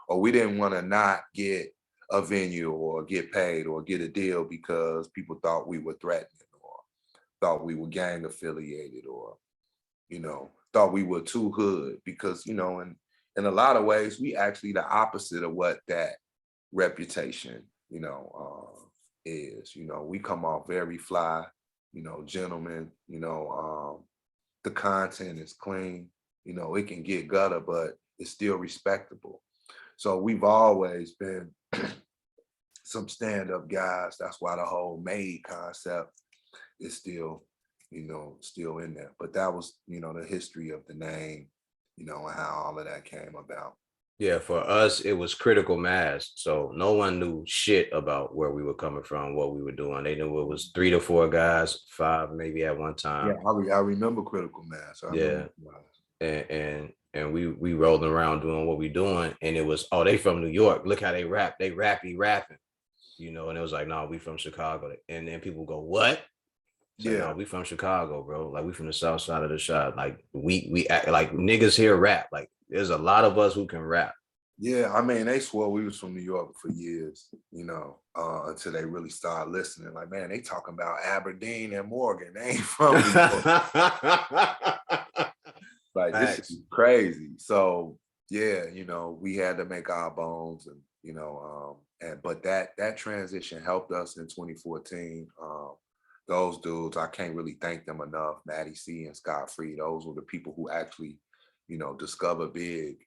[SPEAKER 2] or we didn't want to not get a venue or get paid or get a deal because people thought we were threatening or thought we were gang affiliated or thought we were too hood, because in a lot of ways we actually the opposite of what that reputation is. We come off very fly, gentlemen. The content is clean. It can get gutter, but it's still respectable. So we've always been some stand-up guys. That's why the whole made concept is still in there. But that was, the history of the name, and how all of that came about.
[SPEAKER 1] Yeah, for us, it was critical mass. So no one knew shit about where we were coming from, what we were doing. They knew it was 3 to 4 guys, 5 maybe at one
[SPEAKER 2] Yeah,
[SPEAKER 1] time.
[SPEAKER 2] I remember critical mass.
[SPEAKER 1] Yeah. And we rolled around doing what we doing. And it was, oh, they from New York. Look how they rap. They rapping. And it was like, no, we from Chicago. And then people go, what? So no, we from Chicago, bro. Like we from the south side of the shot. Like we act like niggas here rap. Like there's a lot of us who can rap.
[SPEAKER 2] Yeah, I mean, they swore we was from New York for years, until they really started listening. Like, man, they talking about Aberdeen and Morgan. They ain't from New York. Like, this is crazy. So yeah, we had to make our bones, and but that transition helped us in 2014. Those dudes, I can't really thank them enough. Matty C and Scott Free, those were the people who actually, discovered Big,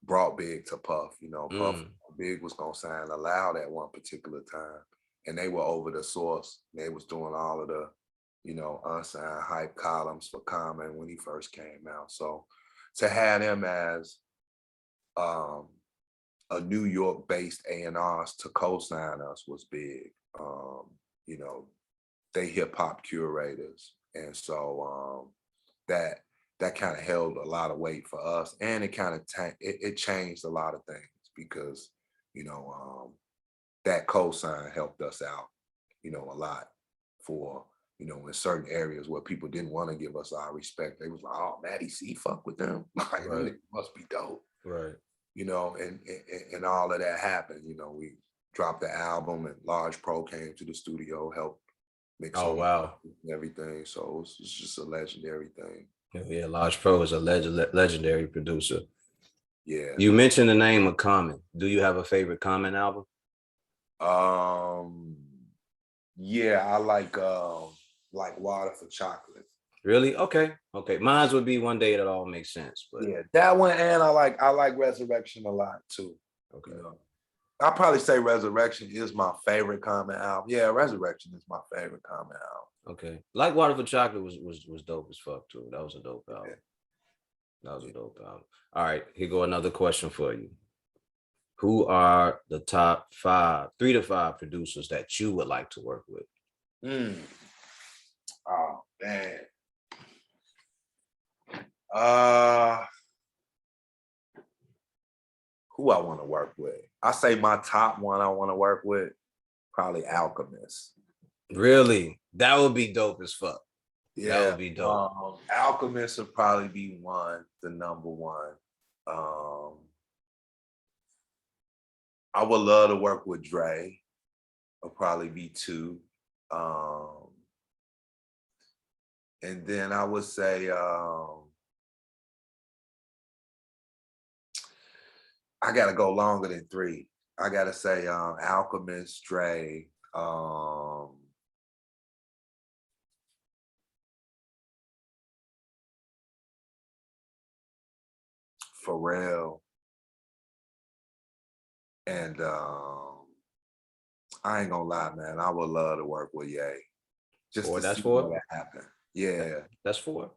[SPEAKER 2] brought Big to Puff. Puff Big was gonna sign Loud at one particular time, and they were over the source. They was doing all of the, unsigned hype columns for Common when he first came out. So to have them as a New York-based A&Rs to co-sign us was big. They hip hop curators, and so that kind of held a lot of weight for us, and it kind of it changed a lot of things, because that cosign helped us out, a lot. for, you know, in certain areas where people didn't want to give us our respect. They was like, oh, Maddie C, fuck with them. Like, them
[SPEAKER 1] Right.
[SPEAKER 2] niggas must be dope.
[SPEAKER 1] Right.
[SPEAKER 2] You know, and all of that happened. You know, we dropped the album and Large Pro came to the studio, helped mix
[SPEAKER 1] Oh
[SPEAKER 2] on
[SPEAKER 1] wow.
[SPEAKER 2] and everything. So it's just a legendary thing.
[SPEAKER 1] Yeah, Large Pro is a legendary producer.
[SPEAKER 2] Yeah.
[SPEAKER 1] You mentioned the name of Common. Do you have a favorite Common album?
[SPEAKER 2] Yeah, I like Water for Chocolate.
[SPEAKER 1] Really? Okay. Okay. Mine would be One Day It All Makes Sense. But
[SPEAKER 2] Yeah, that one, and I like Resurrection a lot too.
[SPEAKER 1] okay.
[SPEAKER 2] You know, I'll probably say Resurrection is my favorite Common album. Yeah, Resurrection is my favorite Common album.
[SPEAKER 1] Okay. Like Water for Chocolate was dope as fuck too. That was a dope album.
[SPEAKER 2] Yeah.
[SPEAKER 1] That was a dope album. All right, here go another question for you. Who are the top 3 to 5 producers that you would like to work with?
[SPEAKER 2] Oh man. Who I want to work with? I say my top one I want to work with, probably Alchemist.
[SPEAKER 1] Really? That would be dope as fuck.
[SPEAKER 2] Yeah,
[SPEAKER 1] that would be dope.
[SPEAKER 2] Alchemist would probably be the number one. I would love to work with Dre. Will probably be 2. And then I would say I gotta go longer than 3. I gotta say Alchemist, Dre, Pharrell, and I ain't gonna lie, man. I would love to work with Ye. Just
[SPEAKER 1] 4,
[SPEAKER 2] to
[SPEAKER 1] that's
[SPEAKER 2] see
[SPEAKER 1] 4?
[SPEAKER 2] what happened. Yeah.
[SPEAKER 1] That's 4.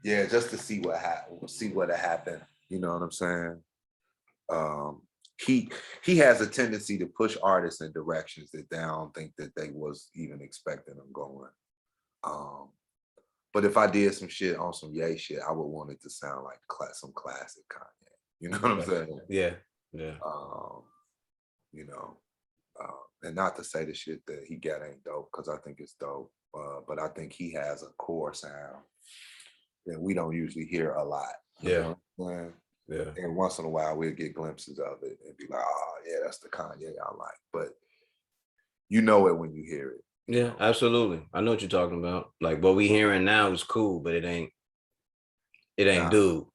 [SPEAKER 2] Yeah, just to see what happened. You know what I'm saying? He has a tendency to push artists in directions that they don't think that they was even expecting them going. But if I did some shit on some Ye shit, I would want it to sound like some classic Kanye. You know what I'm saying?
[SPEAKER 1] Yeah, yeah.
[SPEAKER 2] You know, and not to say the shit that he got ain't dope, because I think it's dope. But I think he has a core sound that we don't usually hear a lot. You
[SPEAKER 1] Yeah.
[SPEAKER 2] know what I'm saying?
[SPEAKER 1] Yeah.
[SPEAKER 2] And once in a while we'll get glimpses of it and be like, oh yeah, that's the Kanye I like. But you know it when you hear it.
[SPEAKER 1] Yeah, absolutely. I know what you're talking about. Like what we hearing now is cool, but it ain't
[SPEAKER 2] Nah.
[SPEAKER 1] dude.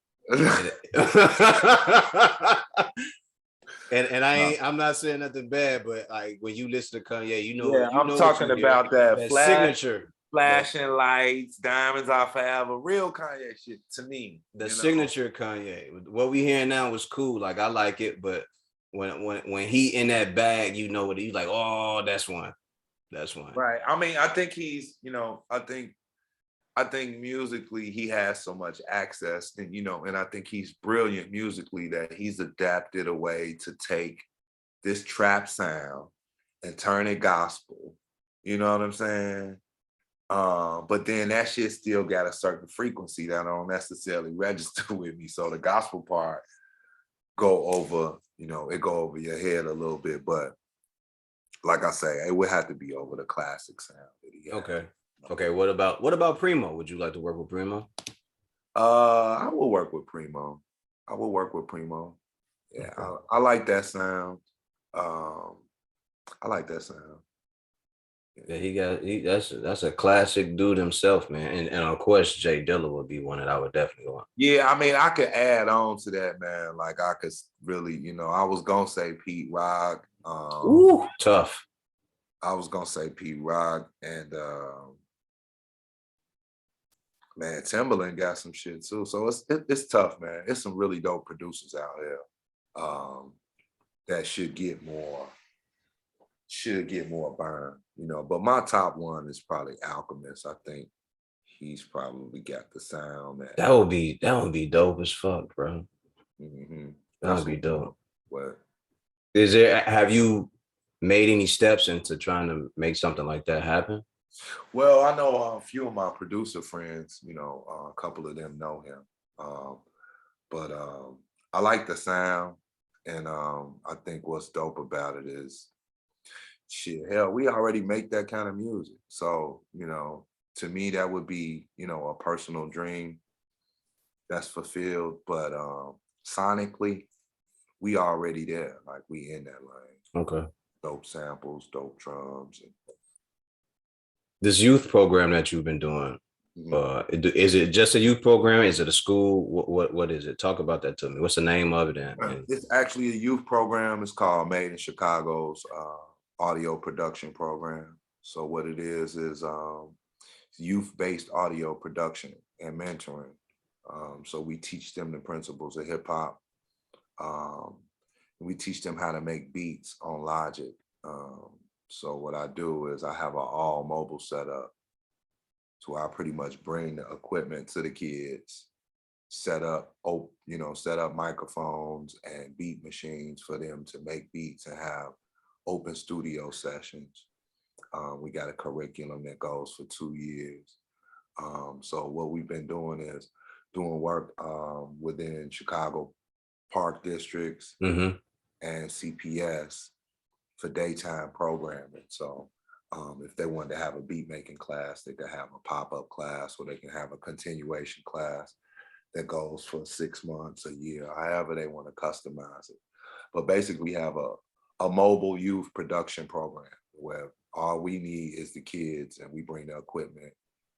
[SPEAKER 1] And I'm not saying nothing bad, but like when you listen to Kanye, you know,
[SPEAKER 2] I'm talking about that
[SPEAKER 1] signature,
[SPEAKER 2] flashing lights, diamonds are forever, real Kanye shit to me.
[SPEAKER 1] The signature Kanye. What we hearing now was cool. Like I like it, but when he in that bag, you know what he's like. Oh, that's one. That's one.
[SPEAKER 2] Right. I mean, I think he's, I think musically he has so much access, and and I think he's brilliant musically that he's adapted a way to take this trap sound and turn it gospel. You know what I'm saying? But then that shit still got a certain frequency that don't necessarily register with me. So the gospel part go over, it go over your head a little bit, but like I say, it would have to be over the classic sound that he had.
[SPEAKER 1] Okay. Okay. What about Primo? Would you like to work with Primo?
[SPEAKER 2] I will work with Primo. Yeah, okay. I like that sound. I like that sound.
[SPEAKER 1] Yeah, that's a classic dude himself, man. And of course, Jay Dilla would be one that I would definitely want.
[SPEAKER 2] Yeah, I mean, I could add on to that, man. Like I could really, I was gonna say Pete Rock.
[SPEAKER 1] Ooh, tough.
[SPEAKER 2] I was gonna say Pete Rock, and man, Timbaland got some shit too. So it's tough, man. It's some really dope producers out here that should get more burn, But my top one is probably Alchemist. I think he's probably got the sound
[SPEAKER 1] that would be dope as fuck, bro.
[SPEAKER 2] Mm-hmm.
[SPEAKER 1] That would be dope.
[SPEAKER 2] What
[SPEAKER 1] have you made any steps into trying to make something like that happen?
[SPEAKER 2] Well, I know a few of my producer friends, a couple of them know him. But I like the sound, and I think what's dope about it is Shit, hell, we already make that kind of music. So, to me, that would be, a personal dream that's fulfilled. But sonically, we already there. Like we in that lane.
[SPEAKER 1] Okay.
[SPEAKER 2] Dope samples, dope drums.
[SPEAKER 1] This youth program that you've been doing, is it just a youth program? Is it a school? What is it? Talk about that to me. What's the name of it? And
[SPEAKER 2] It's actually a youth program. It's called Made in Chicago's audio production program. So what it is youth-based audio production and mentoring. So we teach them the principles of hip hop. We teach them how to make beats on Logic. So what I do is I have an all mobile setup. So I pretty much bring the equipment to the kids, set up microphones and beat machines for them to make beats and have open studio sessions. We got a curriculum that goes for 2 years. So what we've been doing is doing work within Chicago park districts
[SPEAKER 1] Mhm.
[SPEAKER 2] and CPS for daytime programming. So if they wanted to have a beat making class, they could have a pop-up class, or they can have a continuation class that goes for 6 months, a year, however they want to customize it. But basically we have a mobile youth production program where all we need is the kids, and we bring the equipment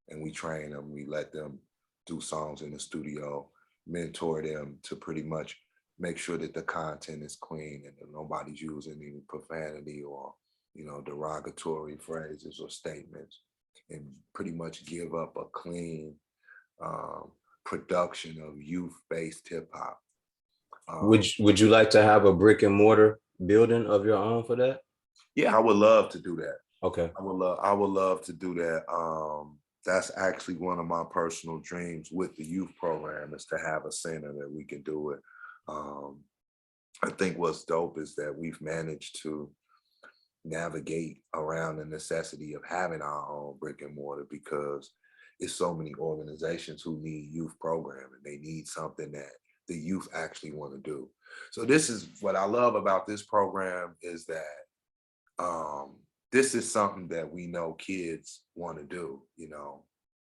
[SPEAKER 2] and we train them. We let them do songs in the studio, mentor them to pretty much make sure that the content is clean and that nobody's using any profanity or derogatory phrases or statements, and pretty much give up a clean production of youth-based hip hop.
[SPEAKER 1] Would you like to have a brick and mortar building of your own for that?
[SPEAKER 2] Yeah, I would love to do that.
[SPEAKER 1] Okay.
[SPEAKER 2] I would love to do that. That's actually one of my personal dreams with the youth program, is to have a center that we can do it. I think what's dope is that we've managed to navigate around the necessity of having our own brick and mortar, because it's so many organizations who need youth programming. They need something that the youth actually want to do. So this is what I love about this program, is that this is something that we know kids want to do.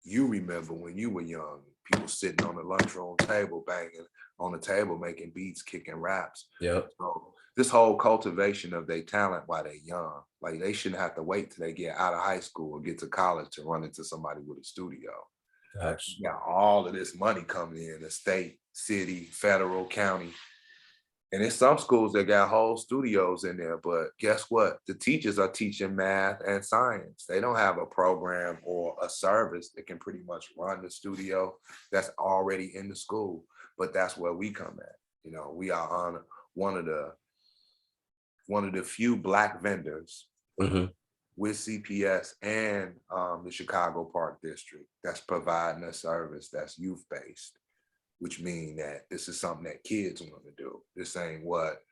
[SPEAKER 2] You remember when you were young, people sitting on the lunchroom table, banging on the table, making beats, kicking raps.
[SPEAKER 1] Yeah.
[SPEAKER 2] So this whole cultivation of their talent while they're young, like they shouldn't have to wait till they get out of high school or get to college to run into somebody with a studio.
[SPEAKER 1] Gosh.
[SPEAKER 2] You got all of this money coming in, the state, city, federal, county. And in some schools, they got whole studios in there, but guess what? The teachers are teaching math and science. They don't have a program or a service that can pretty much run the studio that's already in the school. But that's where we come at. We are on one of the few Black vendors
[SPEAKER 1] Mhm.
[SPEAKER 2] with CPS and the Chicago Park District that's providing a service that's youth-based, which means that this is something that kids want to do. This ain't what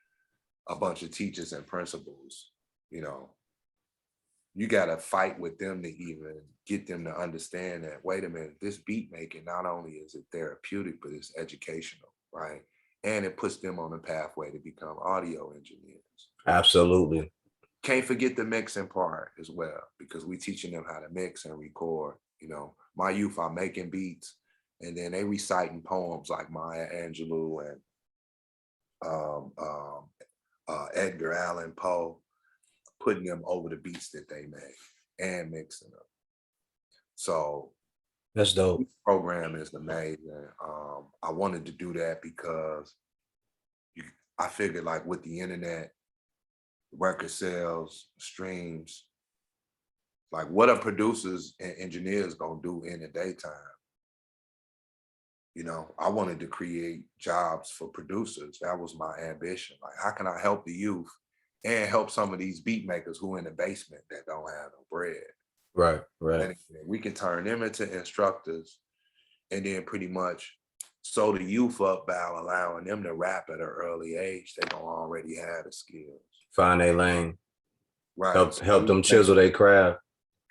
[SPEAKER 2] a bunch of teachers and principals, you got to fight with them to even get them to understand that, wait a minute, this beat making, not only is it therapeutic, but it's educational, right? And it puts them on a pathway to become audio engineers.
[SPEAKER 1] Absolutely.
[SPEAKER 2] Can't forget the mixing part as well, because we teaching them how to mix and record. My youth are making beats, and then they reciting poems like Maya Angelou and Edgar Allan Poe, putting them over the beats that they made and mixing them. So
[SPEAKER 1] That's dope.
[SPEAKER 2] this program is amazing. I wanted to do that because I figured, like, with the internet, record sales, streams, like, what are producers and engineers gonna do in the daytime? I wanted to create jobs for producers. That was my ambition. Like, how can I help the youth and help some of these beat makers who in the basement that don't have no bread?
[SPEAKER 1] Right.
[SPEAKER 2] And we can turn them into instructors, and then pretty much sew the youth up by allowing them to rap at an early age. They don't already have the skills.
[SPEAKER 1] Find a lane.
[SPEAKER 2] Right.
[SPEAKER 1] Help them chisel their craft.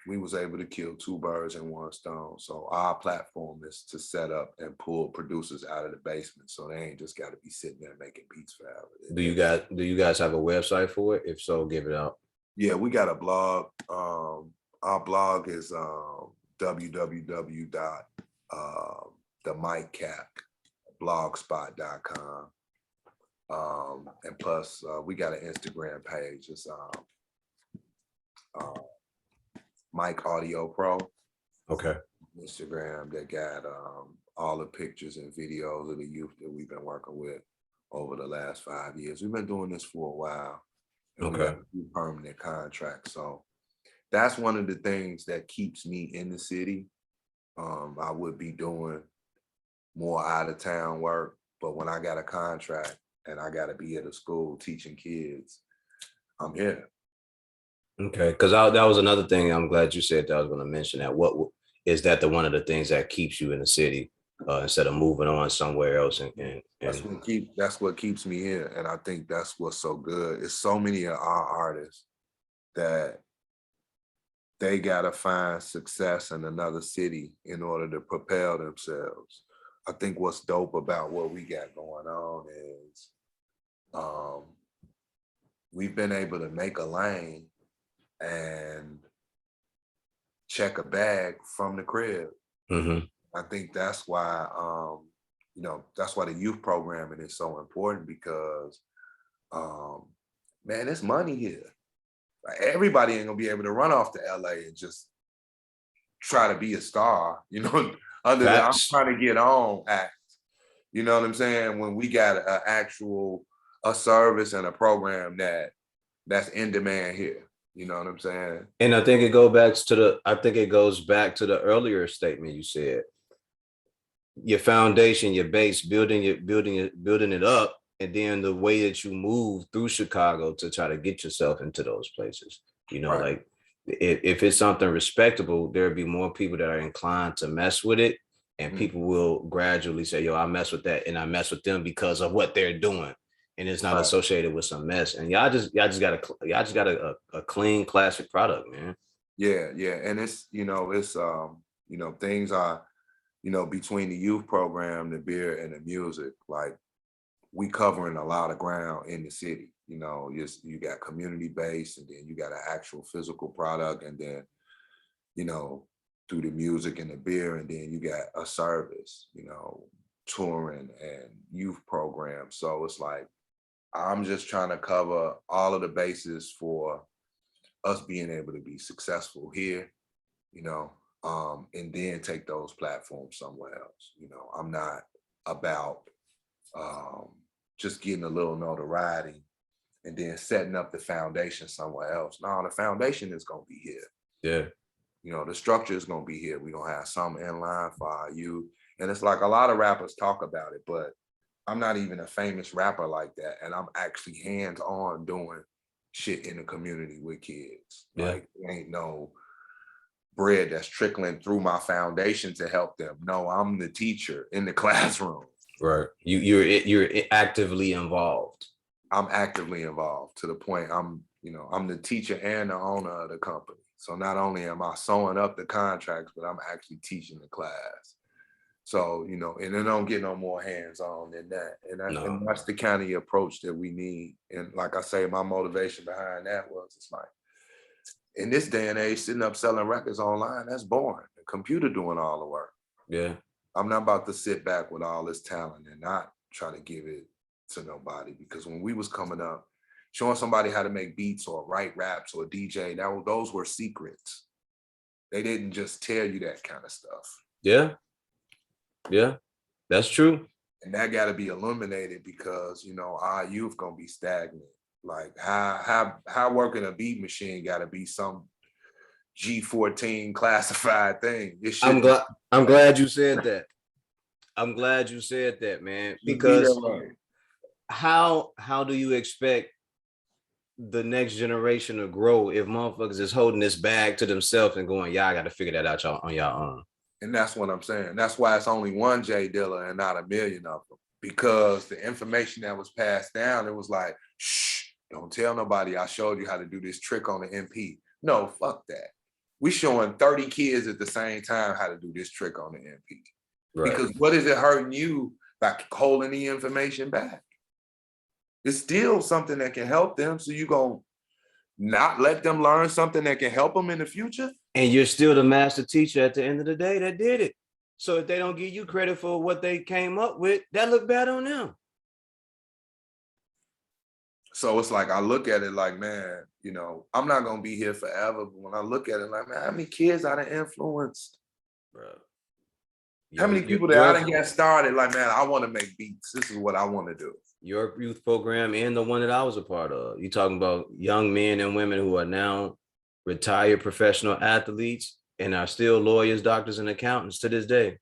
[SPEAKER 2] We was able to kill 2 birds in 1 stone. So our platform is to set up and pull producers out of the basement, so they ain't just got to be sitting there making beats forever.
[SPEAKER 1] Do you guys have a website for it? If so, give it out.
[SPEAKER 2] Yeah, we got a blog. Our blog is www.themicecap.blogspot.com. And plus, we got an Instagram page. It's uh, Mike Audio Pro
[SPEAKER 1] Okay.
[SPEAKER 2] Instagram that got all the pictures and videos of the youth that we've been working with over the last 5 years. We've been doing this for a while, and we got
[SPEAKER 1] Okay.
[SPEAKER 2] a few permanent contracts. So that's one of the things that keeps me in the city. I would be doing more out of town work, but when I got a contract and I got to be at a school teaching kids, I'm here.
[SPEAKER 1] Okay. Because that was another thing. I'm glad you said that. I was going to mention that. Is that one of the things that keeps you in the city instead of moving on somewhere else?
[SPEAKER 2] That's what keeps me here, and I think that's what's so good. It's so many of our artists that they gotta find success in another city in order to propel themselves. I think what's dope about what we got going on is um, we've been able to make a lane and check a bag from the crib.
[SPEAKER 1] Mm-hmm.
[SPEAKER 2] I think that's why that's why the youth programming is so important because um, man, there's money here. Like, everybody ain't gonna be able to run off to LA and just try to be a star, under the I'm
[SPEAKER 1] Facts.
[SPEAKER 2] trying to get on act. You know what I'm saying? When we got a service and a program that's in demand here. You know what I'm saying?
[SPEAKER 1] And I think it goes back to the earlier statement you said. Your foundation, your base, building it up, and then the way that you move through Chicago to try to get yourself into those places.
[SPEAKER 2] Right.
[SPEAKER 1] Like if it's something respectable, there'll be more people that are inclined to mess with it, and
[SPEAKER 2] Mm,
[SPEAKER 1] people will gradually say, "Yo, I mess with that, and I mess with them because of what they're doing." And it's not
[SPEAKER 2] right.
[SPEAKER 1] associated with some mess. And y'all just got a clean classic product, man.
[SPEAKER 2] Yeah, yeah. And things are, between the youth program, the beer and the music, like we covering a lot of ground in the city. You got community based, and then you got an actual physical product, and then you know through the music and the beer, and then you got a service, touring and youth programs. So it's like I'm just trying to cover all of the bases for us being able to be successful here, you know, and then take those platforms somewhere else. I'm not about um, just getting a little notoriety and then setting up the foundation somewhere else. No, the foundation is going to be here.
[SPEAKER 1] Yeah.
[SPEAKER 2] The structure is going to be here. We're going to have some in line for our youth. And it's like a lot of rappers talk about it, but I'm not even a famous rapper like that. And I'm actually hands on doing shit in the community with kids.
[SPEAKER 1] Yeah.
[SPEAKER 2] Like, there ain't no bread that's trickling through my foundation to help them. No, I'm the teacher in the classroom.
[SPEAKER 1] Right. You're actively involved.
[SPEAKER 2] I'm actively involved to the point I'm the teacher and the owner of the company. So not only am I sewing up the contracts, but I'm actually teaching the class. So, and then don't get no more hands-on than that. And that's the kind of approach that we need. And like I say, my motivation behind that was it's like, in this day and age, sitting up selling records online, that's boring. The computer doing all the work.
[SPEAKER 1] Yeah.
[SPEAKER 2] I'm not about to sit back with all this talent and not try to give it to nobody. Because when we was coming up, showing somebody how to make beats or write raps or DJ, those were secrets. They didn't just tell you that kind of stuff.
[SPEAKER 1] Yeah. Yeah. That's true.
[SPEAKER 2] And that got to be illuminated because our youth gonna be stagnant. Like how working a beat machine got to be some G14 classified thing. It
[SPEAKER 1] I'm
[SPEAKER 2] should
[SPEAKER 1] glad I'm glad you said that. I'm glad you said that, man.
[SPEAKER 2] be that
[SPEAKER 1] Because
[SPEAKER 2] way.
[SPEAKER 1] how do you expect the next generation to grow if motherfuckers is holding this bag to themselves and going, "Yeah, I got to figure that out y'all on your own."
[SPEAKER 2] And that's what I'm saying. That's why it's only one Jay Dilla and not a million of them. Because the information that was passed down, it was like, shh, don't tell nobody I showed you how to do this trick on the MP. No, fuck that. We showing 30 kids at the same time how to do this trick on the MP.
[SPEAKER 1] Right.
[SPEAKER 2] Because what is it hurting you by holding the information back? It's still something that can help them. So you going to not let them learn something that can help them in the future.
[SPEAKER 1] And you're still the master teacher at the end of the day that did it. So if they don't give you credit for what they came up with, that look bad on them.
[SPEAKER 2] So it's like I look at it like, man, you know, I'm not gonna be here forever. But when I look at it like, man, how many kids I done influenced?
[SPEAKER 1] Bro.
[SPEAKER 2] How many people that I done get started? Like, man, I want to make beats. This is what I want to do.
[SPEAKER 1] Your youth program and the one that I was a part of. You talking about young men and women who are now retired professional athletes and are still lawyers, doctors, and accountants to this day.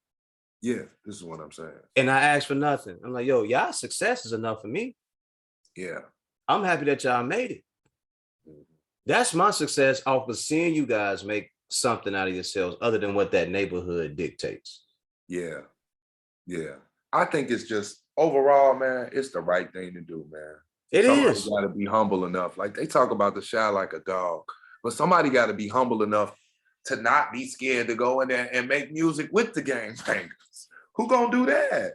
[SPEAKER 2] Yeah, this is what I'm saying.
[SPEAKER 1] And I asked for nothing. I'm like, yo, y'all success is enough for me.
[SPEAKER 2] Yeah.
[SPEAKER 1] I'm happy that y'all made it. That's my success off of seeing you guys make something out of yourselves other than what that neighborhood dictates.
[SPEAKER 2] Yeah. Yeah. I think it's just overall, man, it's the right thing to do, man. Somebody got to be humble enough. Like they talk about the shy like a dog, but somebody got to be humble enough to not be scared to go in there and make music with the gang bangers. Who gonna do that?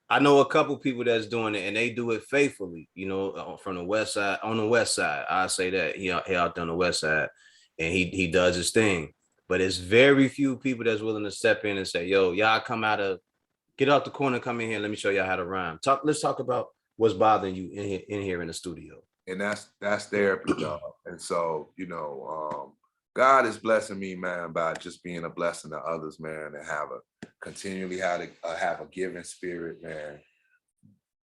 [SPEAKER 1] I know a couple people that's doing it and they do it faithfully, you know, from the west side, on the west side. I say that he out there on the west side and he does his thing. But it's very few people that's willing to step in and say, yo, y'all get out the corner, come in here, let me show y'all how to rhyme. Let's talk about what's bothering you in here in the studio.
[SPEAKER 2] And that's therapy, dog. And so, you know, God is blessing me, man, by just being a blessing to others, man, and continually have a giving spirit, man.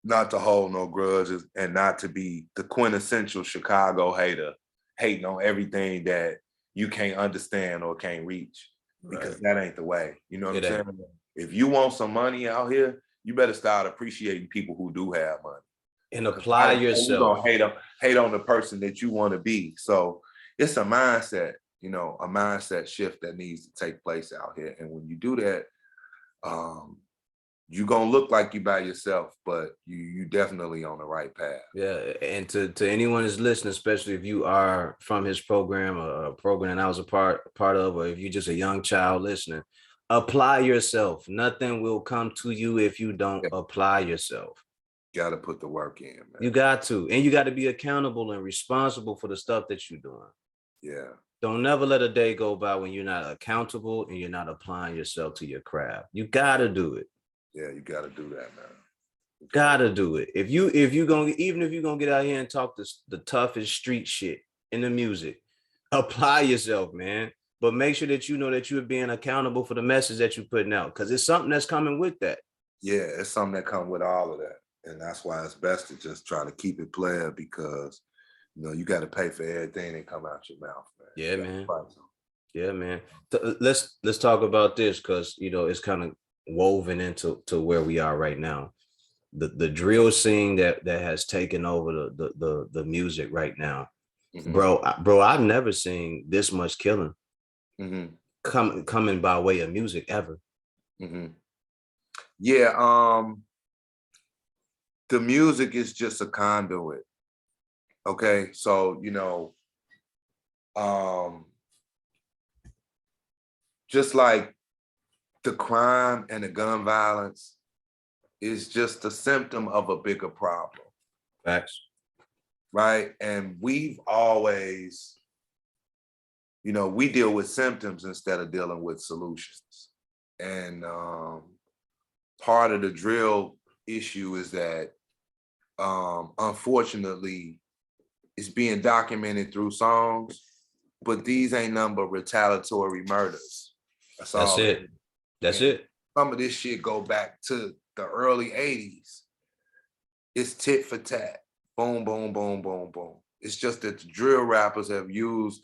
[SPEAKER 2] Not to hold no grudges and not to be the quintessential Chicago hater, hating on everything that you can't understand or can't reach, because that ain't the way. You know what I'm saying? If you want some money out here, you better start appreciating people who do have money.
[SPEAKER 1] And apply yourself.
[SPEAKER 2] You don't hate on the person that you want to be. So it's a mindset, you know, a mindset shift that needs to take place out here. And when you do that, you're gonna look like you by yourself, but you definitely on the right path.
[SPEAKER 1] Yeah, and to anyone that's listening, especially if you are from his program, a program I was a part of, or if you're just a young child listening, apply yourself. Nothing will come to you if you don't apply yourself.
[SPEAKER 2] You got to put the work in, man.
[SPEAKER 1] You got to, and you got to be accountable and responsible for the stuff that you're doing. Yeah. Don't never let a day go by when you're not accountable and you're not applying yourself to your craft. You got to do it.
[SPEAKER 2] Yeah, you got to do that, man.
[SPEAKER 1] Gotta do it. If you're gonna get out here and talk the toughest street shit in the music, apply yourself, man. But make sure that you know that you're being accountable for the message that you're putting out, because it's something that's coming with that.
[SPEAKER 2] Yeah, it's something that comes with all of that. And that's why it's best to just try to keep it player, because you know you got to pay for everything that come out your mouth, man.
[SPEAKER 1] Yeah, man. Yeah, man. Let's talk about this, because you know it's kind of woven into where we are right now. The drill scene that has taken over the music right now, bro. I've never seen this much killing coming by way of music ever.
[SPEAKER 2] Yeah, the music is just a conduit. Okay, so you know, just like the crime and the gun violence is just a symptom of a bigger problem.
[SPEAKER 1] Facts.
[SPEAKER 2] Right? And we've always, you know, we deal with symptoms instead of dealing with solutions. And part of the drill issue is that, unfortunately, it's being documented through songs, but these ain't nothing but retaliatory murders.
[SPEAKER 1] That's it. That's it.
[SPEAKER 2] Some of this shit go back to the early 80s. It's tit for tat. Boom, boom, boom, boom, boom. It's just that the drill rappers have used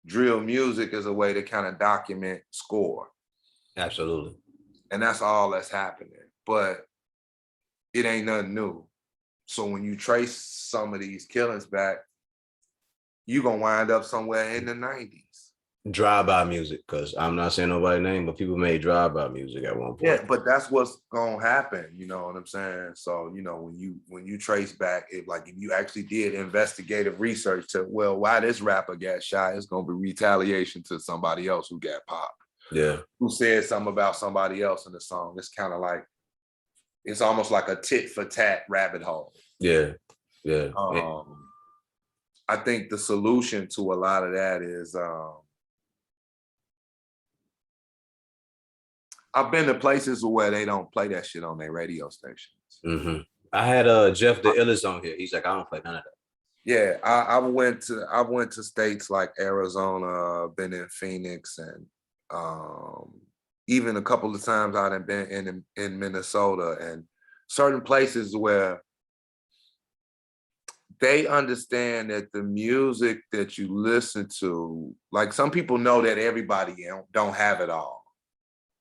[SPEAKER 2] drill music as a way to kind of document score.
[SPEAKER 1] Absolutely.
[SPEAKER 2] And that's all that's happening. But it ain't nothing new. So when you trace some of these killings back, you're going to wind up somewhere in the 90s.
[SPEAKER 1] Drive-by music, because I'm not saying nobody's name, but people made drive-by music at one point.
[SPEAKER 2] Yeah, but that's what's gonna happen, you know what I'm saying? So, you know, when you trace back, if you actually did investigative research to, well, why this rapper got shot, it's gonna be retaliation to somebody else who got popped.
[SPEAKER 1] Yeah.
[SPEAKER 2] Who said something about somebody else in the song. It's kind of like, it's almost like a tit for tat rabbit hole.
[SPEAKER 1] Yeah. Yeah.
[SPEAKER 2] I think the solution to a lot of that is I've been to places where they don't play that shit on their radio stations.
[SPEAKER 1] Mm-hmm. I had Jeff the Illis on here. He's like, I don't play none of that.
[SPEAKER 2] Yeah, I went to states like Arizona, been in Phoenix, and even a couple of times I've been in Minnesota, and certain places where they understand that the music that you listen to, like some people know that everybody don't have it all.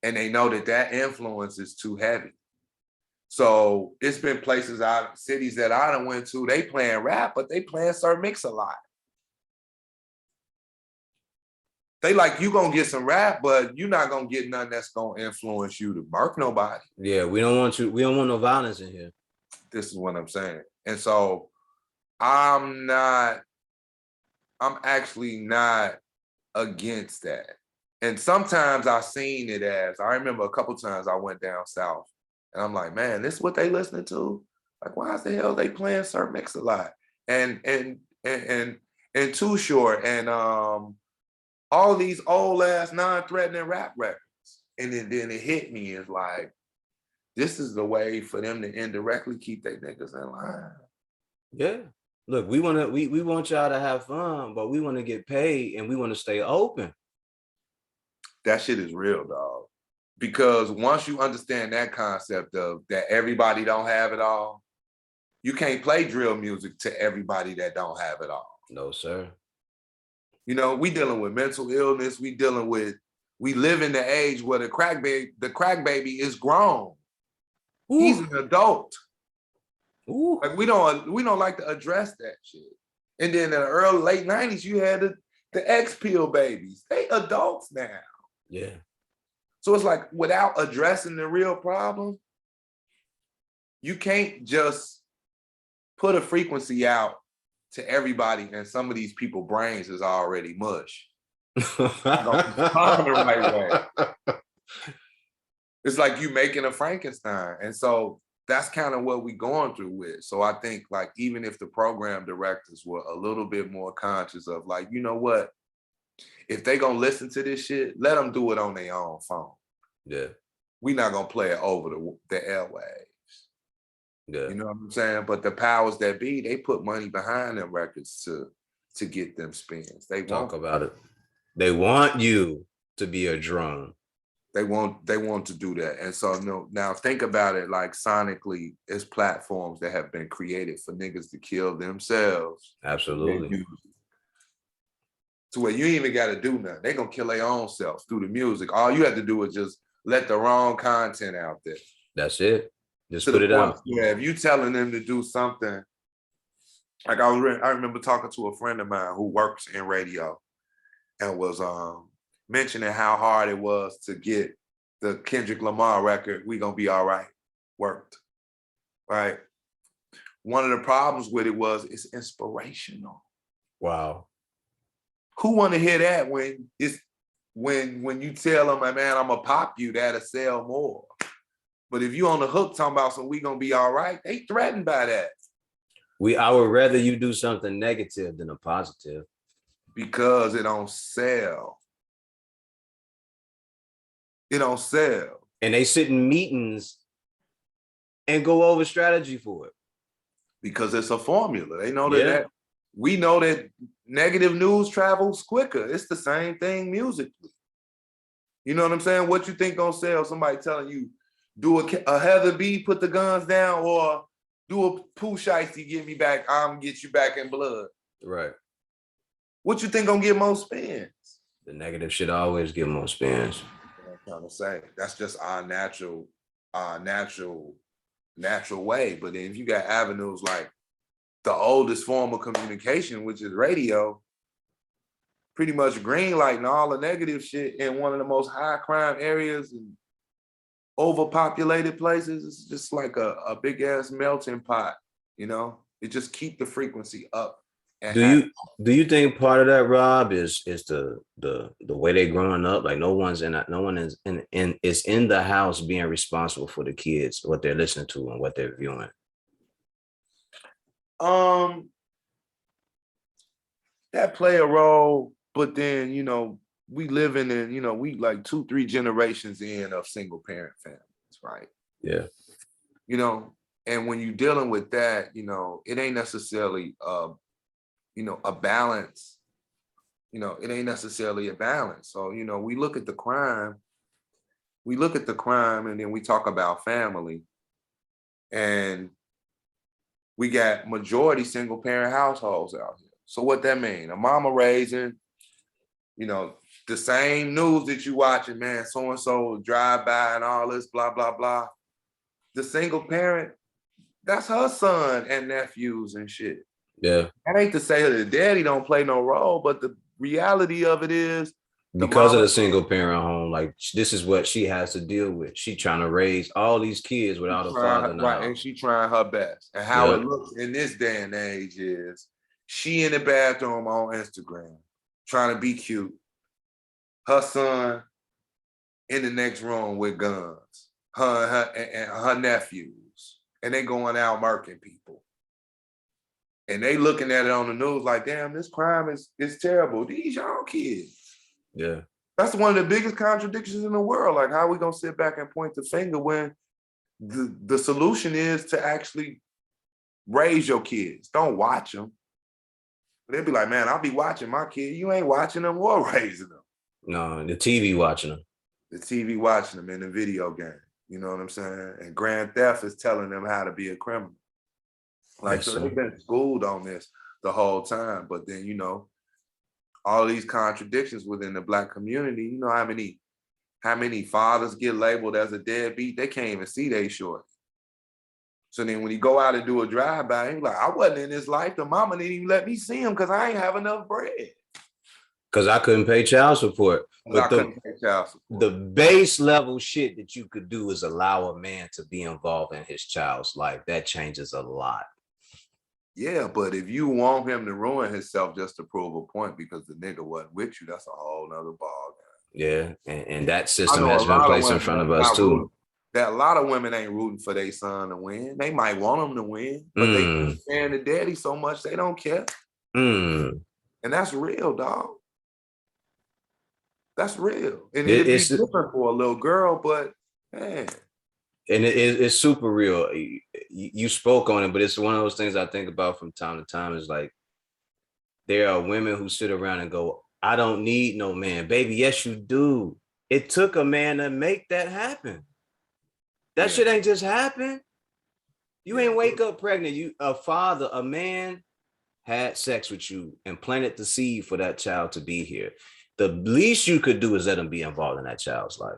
[SPEAKER 2] And they know that that influence is too heavy. So it's been cities that I done went to, they playing rap, but they playing Sir Mix a lot. They like, you gonna get some rap, but you're not gonna get nothing that's gonna influence you to murk nobody.
[SPEAKER 1] Yeah, we don't want no violence in here.
[SPEAKER 2] This is what I'm saying. And so I'm actually not against that. And sometimes I've seen it as, I remember a couple times I went down south and I'm like, man, this is what they listening to? Like, why the hell they playing Sir Mix a lot? And Too Short and all these old ass non-threatening rap records. And then it hit me as like, this is the way for them to indirectly keep their niggas in line.
[SPEAKER 1] Yeah. Look, we want y'all to have fun, but we want to get paid and we want to stay open.
[SPEAKER 2] That shit is real, dog. Because once you understand that concept of that everybody don't have it all, you can't play drill music to everybody that don't have it all.
[SPEAKER 1] No, sir.
[SPEAKER 2] You know, we dealing with mental illness. We live in the age where the crack baby is grown. Ooh. He's an adult. Ooh. Like we don't like to address that shit. And then in the late 90s, you had the X-Pill babies. They adults now.
[SPEAKER 1] Yeah.
[SPEAKER 2] So it's like, without addressing the real problem, you can't just put a frequency out to everybody and some of these people's brains is already mush. The right way. It's like you making a Frankenstein. And so that's kind of what we're going through with. So I think like, even if the program directors were a little bit more conscious of like, you know what, if they gonna listen to this shit, let them do it on their own phone.
[SPEAKER 1] Yeah.
[SPEAKER 2] We're not gonna play it over the airwaves.
[SPEAKER 1] Yeah.
[SPEAKER 2] You know what I'm saying? But the powers that be, they put money behind them records to get them spins. They
[SPEAKER 1] talk about it. They want you to be a drone.
[SPEAKER 2] They want to do that. And so now think about it, like sonically, it's platforms that have been created for niggas to kill themselves.
[SPEAKER 1] Absolutely.
[SPEAKER 2] To where you ain't even got to do nothing. They're going to kill their own self through the music. All you have to do is just let the wrong content out there.
[SPEAKER 1] That's it. Just put it out.
[SPEAKER 2] Yeah, if you telling them to do something, like I remember talking to a friend of mine who works in radio and was mentioning how hard it was to get the Kendrick Lamar record, We Gonna Be All Right, worked, right? One of the problems with it was it's inspirational.
[SPEAKER 1] Wow.
[SPEAKER 2] Who want to hear that when you tell them, man, I'm gonna pop you, that'll sell more. But if you on the hook talking about some We Gonna Be All Right, they threatened by that.
[SPEAKER 1] I would rather you do something negative than a positive.
[SPEAKER 2] Because it don't sell. It don't sell.
[SPEAKER 1] And they sit in meetings and go over strategy for it.
[SPEAKER 2] Because it's a formula. They know that we know that negative news travels quicker. It's the same thing musically. You know what I'm saying? What you think gonna sell? Somebody telling you, do a Heather B, put the guns down, or do a Pooh Shiesty, get me back, I'm get you back in blood. Right. What you think gonna get more spins?
[SPEAKER 1] The negative shit always get more spins.
[SPEAKER 2] I'm trying to say that's just our natural way. But then if you got avenues like the oldest form of communication, which is radio, pretty much green lighting all the negative shit in one of the most high crime areas and overpopulated places, it's just like a big ass melting pot, you know? It just keep the frequency up.
[SPEAKER 1] Do you think part of that, Rob, is the way they're growing up? Like no one is in the house being responsible for the kids, what they're listening to and what they're viewing.
[SPEAKER 2] that play a role, but then, you know, we living in, you know, we like 2, 3 generations in of single parent families, right?
[SPEAKER 1] Yeah.
[SPEAKER 2] You know, and when you're dealing with that, you know, it ain't necessarily you know, a balance. You know, it ain't necessarily a balance. So, you know, we look at the crime and then we talk about family. And we got majority single parent households out here. So what that mean? A mama raising, you know, the same news that you watching, man, so and so drive by and all this, blah, blah, blah. The single parent, that's her son and nephews and shit.
[SPEAKER 1] Yeah.
[SPEAKER 2] I hate to say that the daddy don't play no role, but the reality of it is the
[SPEAKER 1] Because of
[SPEAKER 2] mama,
[SPEAKER 1] the single parent home, like this is what she has to deal with. She trying to raise all these kids without a father in the
[SPEAKER 2] right, and
[SPEAKER 1] house.
[SPEAKER 2] she trying her best. And how it
[SPEAKER 1] Yeah.
[SPEAKER 2] looks in this day and age is she in the bathroom on Instagram trying to be cute. Her son in the next room with guns. And her nephews, and they going out murking people. And they looking at it on the news like, damn, this crime is terrible. These young kids.
[SPEAKER 1] Yeah.
[SPEAKER 2] That's one of the biggest contradictions in the world. Like, how are we gonna sit back and point the finger when the solution is to actually raise your kids? Don't watch them. They'll be like, man, I'll be watching my kid. You ain't watching them or raising them.
[SPEAKER 1] No, the TV watching them.
[SPEAKER 2] The TV watching them in the video game. You know what I'm saying? And Grand Theft is telling them how to be a criminal. Like,
[SPEAKER 1] Yes,
[SPEAKER 2] so
[SPEAKER 1] sir.
[SPEAKER 2] they've been schooled on this the whole time. But then, you know, all these contradictions within the Black community, you know how many fathers get labeled as a deadbeat? They can't even see they short. So then when you go out and do a drive-by, you're like, I wasn't in his life. The mama didn't even let me see him because I ain't have enough bread.
[SPEAKER 1] Because I couldn't pay child support. But the base level shit that you could do is allow a man to be involved in his child's life. That changes a lot.
[SPEAKER 2] Yeah, but if you want him to ruin himself just to prove a point because the nigga wasn't with you, that's a whole nother ball game.
[SPEAKER 1] Yeah, and that system has been placed in front of us too.
[SPEAKER 2] That a lot of women ain't rooting for their son to win. They might want him to win, but they understand the daddy so much they don't care. And that's real, dog. That's real. And it'd be different for a little girl, but man.
[SPEAKER 1] And it's super real. You spoke on it, but it's one of those things I think about from time to time. Is like there are women who sit around and go, I don't need no man. Baby, yes, you do. It took a man to make that happen. That shit ain't just happen. You ain't wake up pregnant. You a man had sex with you and planted the seed for that child to be here. The least you could do is let them be involved in that child's life.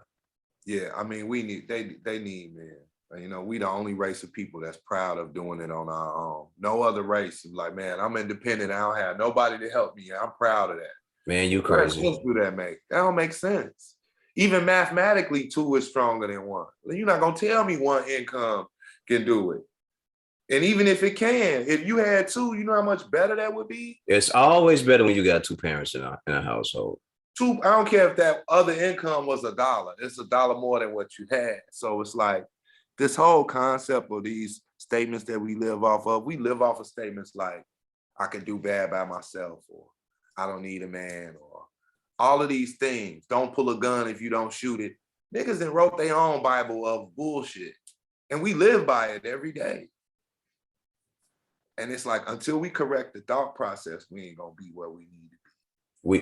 [SPEAKER 2] Yeah, I mean, they need men. You know, we the only race of people that's proud of doing it on our own. No other race is like, man, I'm independent. I don't have nobody to help me. I'm proud of that.
[SPEAKER 1] Man, you crazy.
[SPEAKER 2] What sense do that make? That don't make sense. Even mathematically, 2 is stronger than 1. You're not gonna tell me 1 income can do it. And even if it can, if you had 2, you know how much better that would be?
[SPEAKER 1] It's always better when you got 2 parents in a household.
[SPEAKER 2] 2, I don't care if that other income was $1. It's $1 more than what you had. So it's like this whole concept of these statements that we live off of statements like, I can do bad by myself, or I don't need a man, or all of these things. Don't pull a gun if you don't shoot it. Niggas that wrote their own Bible of bullshit. And we live by it every day. And it's like, until we correct the thought process, we ain't gonna be where we need to be.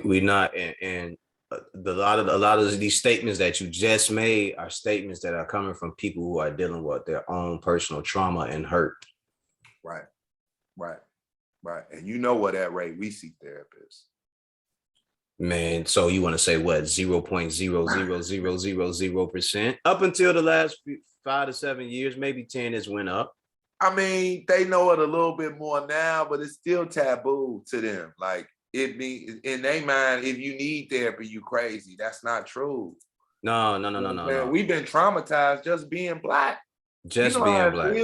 [SPEAKER 1] We not, and a lot of these statements that you just made are statements that are coming from people who are dealing with their own personal trauma and hurt.
[SPEAKER 2] Right. And you know what at rate we see therapists.
[SPEAKER 1] Man, so you want to say what, 0.00000% up until the last 5 to 7 years, maybe 10 has went up.
[SPEAKER 2] I mean, they know it a little bit more now, but it's still taboo to them. Like, it be in their mind, if you need therapy, you crazy. That's not true.
[SPEAKER 1] No.
[SPEAKER 2] We've been traumatized just being Black.
[SPEAKER 1] Just being Black.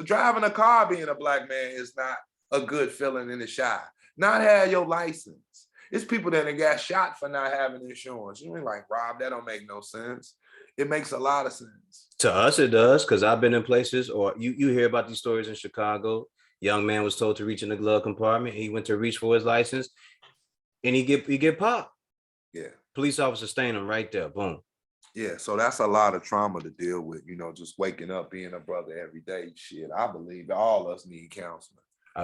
[SPEAKER 2] Driving a car being a Black man is not a good feeling in the shot. Not have your license. It's people that got shot for not having insurance. You ain't like, Rob, that don't make no sense. It makes a lot of sense.
[SPEAKER 1] To us, it does, because I've been in places, or you hear about these stories in Chicago. Young man was told to reach in the glove compartment. He went to reach for his license, and he get popped.
[SPEAKER 2] Yeah.
[SPEAKER 1] Police officer staying him right there. Boom.
[SPEAKER 2] Yeah, so that's a lot of trauma to deal with, just waking up, being a brother every day. Shit, I believe that all of us need counseling.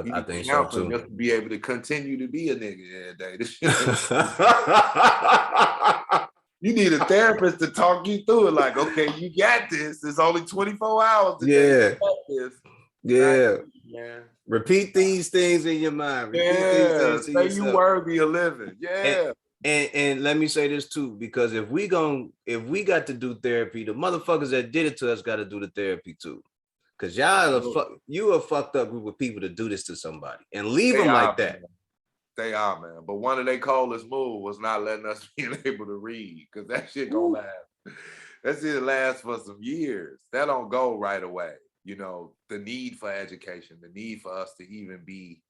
[SPEAKER 2] You
[SPEAKER 1] I
[SPEAKER 2] need
[SPEAKER 1] think so
[SPEAKER 2] counseling
[SPEAKER 1] too.
[SPEAKER 2] just to be able to continue to be a nigga every day. This shit you need a therapist to talk you through it. Like, okay, you got this. It's only 24 hours today.
[SPEAKER 1] Yeah.
[SPEAKER 2] You got this.
[SPEAKER 1] Yeah.
[SPEAKER 2] Man.
[SPEAKER 1] Repeat these things in your mind. Repeat these
[SPEAKER 2] Yeah,
[SPEAKER 1] things to
[SPEAKER 2] say you
[SPEAKER 1] yourself.
[SPEAKER 2] worthy of living. Yeah.
[SPEAKER 1] And let me say this too, because if we got to do therapy, the motherfuckers that did it to us got to do the therapy too. Cause you a fucked up group of people to do this to somebody and leave them like that.
[SPEAKER 2] Man. They are, man. But one of their coldest moves was not letting us be able to read, because that shit gonna last. That shit lasts for some years. That don't go right away. The need for education, the need for us to even be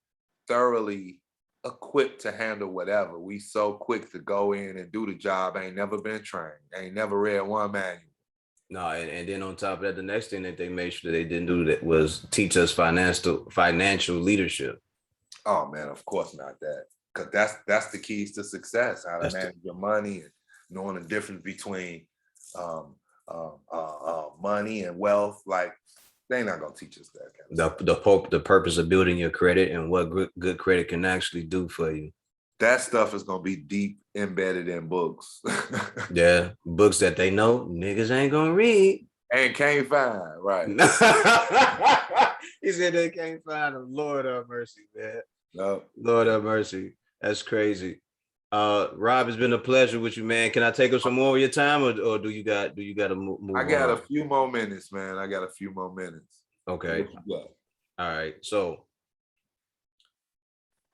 [SPEAKER 2] thoroughly equipped to handle whatever. We so quick to go in and do the job, ain't never been trained, ain't never read one manual.
[SPEAKER 1] No, and then on top of that, the next thing that they made sure they didn't do that was teach us financial leadership.
[SPEAKER 2] Oh man, of course not that. Because that's the keys to success, how to manage your money and knowing the difference between money and wealth. Like, they're not gonna teach us that kind of stuff.
[SPEAKER 1] The purpose of building your credit and what good credit can actually do for you.
[SPEAKER 2] That stuff is gonna be deep embedded in books.
[SPEAKER 1] Yeah, books that they know niggas ain't gonna read
[SPEAKER 2] and can't find, right?
[SPEAKER 1] He said they can't find them. Lord have mercy, man.
[SPEAKER 2] No.
[SPEAKER 1] Lord have mercy. That's crazy. Rob, it's been a pleasure with you, man. Can I take up some more of your time, or do you got to move?
[SPEAKER 2] I got a few more minutes, man. I got a few more minutes.
[SPEAKER 1] Okay. All right. So,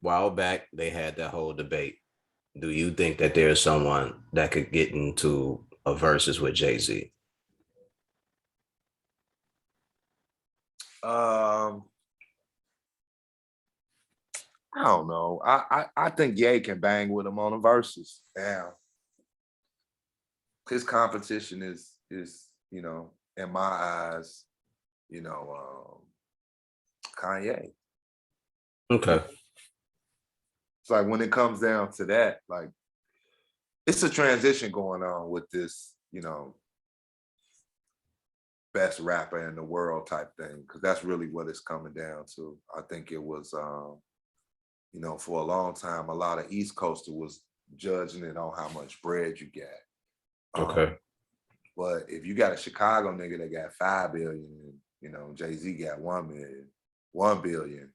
[SPEAKER 1] while back, they had that whole debate. Do you think that there's someone that could get into a versus with Jay-Z?
[SPEAKER 2] I don't know. I think Ye can bang with him on the verses. Yeah. His competition is in my eyes, Kanye.
[SPEAKER 1] Okay.
[SPEAKER 2] It's like, when it comes down to that, like, it's a transition going on with this, best rapper in the world type thing, because that's really what it's coming down to. I think it was, for a long time, a lot of East Coaster was judging it on how much bread you got.
[SPEAKER 1] Okay.
[SPEAKER 2] But if you got a Chicago nigga that got 5 billion, and Jay-Z got 1 million, 1 billion,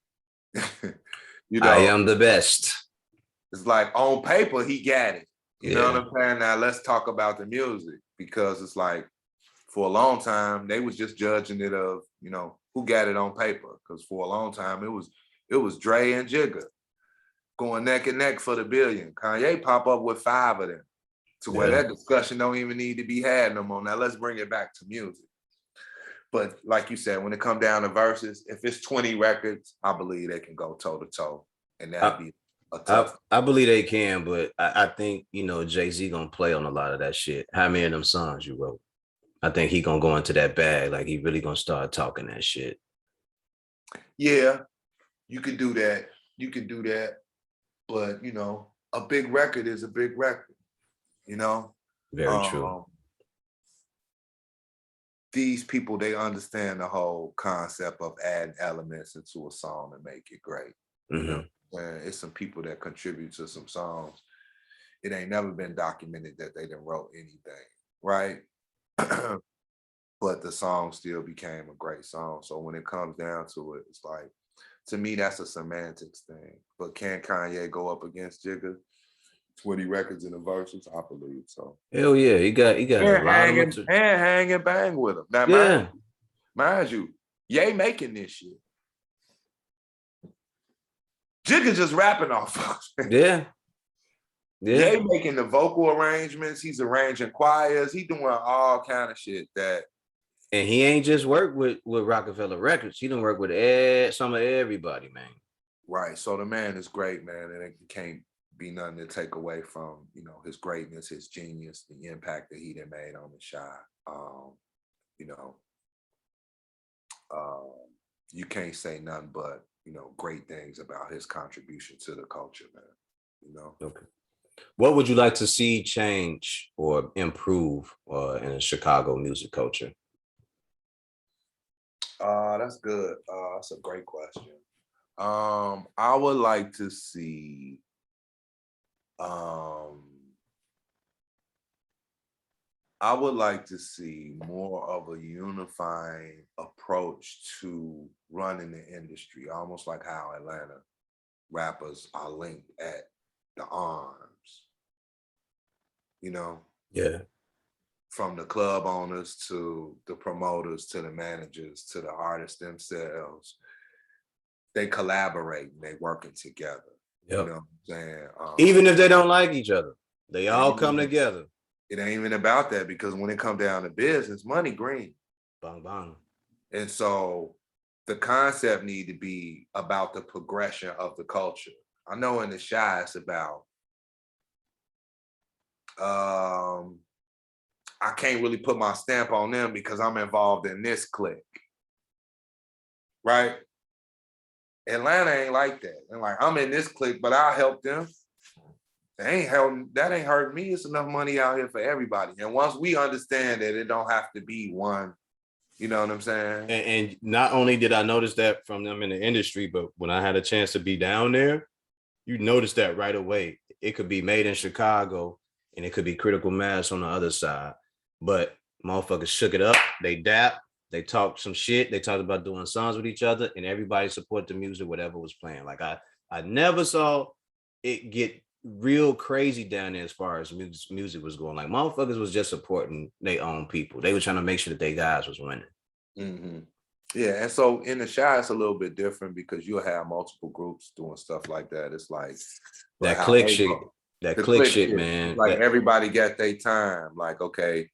[SPEAKER 1] I am the best.
[SPEAKER 2] It's like, on paper, he got it. You know what I'm saying? Now let's talk about the music, because it's like, for a long time, they was just judging it of, who got it on paper. Because for a long time, it was Dre and Jigga going neck and neck for the billion. Kanye pop up with 5 of them, to where that discussion don't even need to be had no more. Now let's bring it back to music. But like you said, when it come down to verses, if it's 20 records, I believe they can go toe to toe, and that'd be a tough.
[SPEAKER 1] I believe they can, but I think Jay-Z gonna play on a lot of that shit. How many of them songs you wrote? I think he gonna go into that bag, like he really gonna start talking that shit.
[SPEAKER 2] Yeah, you could do that. You can do that, but a big record is a big record.
[SPEAKER 1] Very true.
[SPEAKER 2] These people, they understand the whole concept of adding elements into a song to make it great. It's some people that contribute to some songs. It ain't never been documented that they didn't wrote anything, right? But the song still became a great song. So when it comes down to it, it's like, to me, that's a semantics thing. But can Kanye go up against Jigga? 20 records in the verses? I believe so.
[SPEAKER 1] Hell yeah, he got a lot of material.
[SPEAKER 2] And hang and bang with him. Now, mind you, Ye making this shit. Jigga just rapping off.
[SPEAKER 1] Yeah.
[SPEAKER 2] Ye making the vocal arrangements. He's arranging choirs. He doing all kind of shit that.
[SPEAKER 1] And he ain't just worked with Rockefeller Records. He done work with some of everybody, man.
[SPEAKER 2] Right. So the man is great, man, and it can't be nothing to take away from his greatness, his genius, the impact that he done made on the shot. You can't say nothing but great things about his contribution to the culture, man.
[SPEAKER 1] Okay. What would you like to see change or improve in the Chicago music culture?
[SPEAKER 2] That's good. That's a great question. I would like to see um I would like to see more of a unifying approach to running the industry, almost like how Atlanta rappers are linked at the arms, you know,
[SPEAKER 1] Yeah.
[SPEAKER 2] from the club owners to the promoters to the managers to the artists themselves. They collaborate and they working together. You
[SPEAKER 1] Yep.
[SPEAKER 2] know what I'm saying?
[SPEAKER 1] Even if they don't like each other, they
[SPEAKER 2] it
[SPEAKER 1] all
[SPEAKER 2] ain't
[SPEAKER 1] come
[SPEAKER 2] even,
[SPEAKER 1] together.
[SPEAKER 2] it ain't even about that, because when it come down to business, money green.
[SPEAKER 1] Bang bang.
[SPEAKER 2] And so the concept need to be about the progression of the culture. I know in the Shy it's about I can't really put my stamp on them because I'm involved in this clique. Right? Atlanta ain't like that. And like, I'm in this clique, but I'll help them. That ain't hurting me. It's enough money out here for everybody. And once we understand that it don't have to be one, you know what I'm saying?
[SPEAKER 1] And not only did I notice that from them in the industry, but when I had a chance to be down there, you notice that right away. It could be made in Chicago and it could be Critical Mass on the other side. But motherfuckers shook it up. They dap. They talked some shit. They talked about doing songs with each other, and everybody support the music, whatever was playing. Like I never saw it get real crazy down there as far as music was going. Like motherfuckers was just supporting their own people. They were trying to make sure that they guys was winning.
[SPEAKER 2] Mm-hmm. Yeah, and so in the Shy, it's a little bit different because you'll have multiple groups doing stuff like that. It's like
[SPEAKER 1] That
[SPEAKER 2] how
[SPEAKER 1] click
[SPEAKER 2] they
[SPEAKER 1] shit,
[SPEAKER 2] go.
[SPEAKER 1] that
[SPEAKER 2] The
[SPEAKER 1] click
[SPEAKER 2] click
[SPEAKER 1] shit,
[SPEAKER 2] shit. It's
[SPEAKER 1] man.
[SPEAKER 2] like everybody got their time. Like, okay,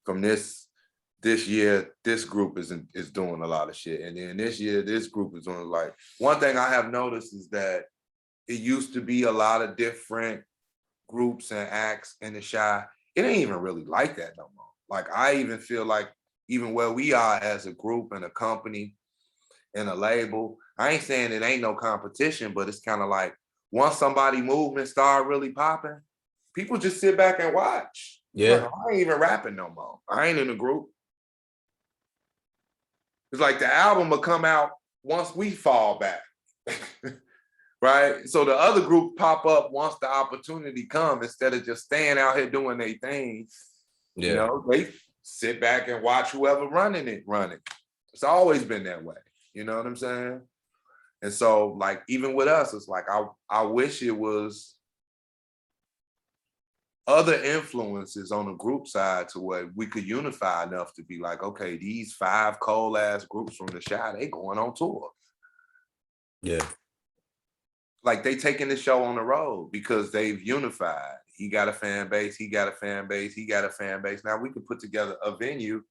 [SPEAKER 2] from this year, this group is doing a lot of shit. And then this year, this group is doing like one thing I have noticed is that it used to be a lot of different groups and acts in the Shy. It ain't even really like that no more. Like I even feel like even where we are as a group and a company and a label, I ain't saying it ain't no competition, but it's kind of like once somebody movement start really popping, people just sit back and watch. Like,
[SPEAKER 1] Yeah.
[SPEAKER 2] I ain't even rapping no more. I ain't in the group. It's like the album will come out once we fall back. Right? So the other group pop up once the opportunity comes instead of just staying out here doing their thing.
[SPEAKER 1] Yeah.
[SPEAKER 2] They sit back and watch whoever running it. It's always been that way. You know what I'm saying? And so, like, even with us, it's like I wish it was other influences on the group side to where we could unify enough to be like, okay, these 5 cold ass groups from the Shy, they going on tour.
[SPEAKER 1] Yeah.
[SPEAKER 2] Like they taking the show on the road because they've unified. He got a fan base, he got a fan base, he got a fan base. Now we could put together a venue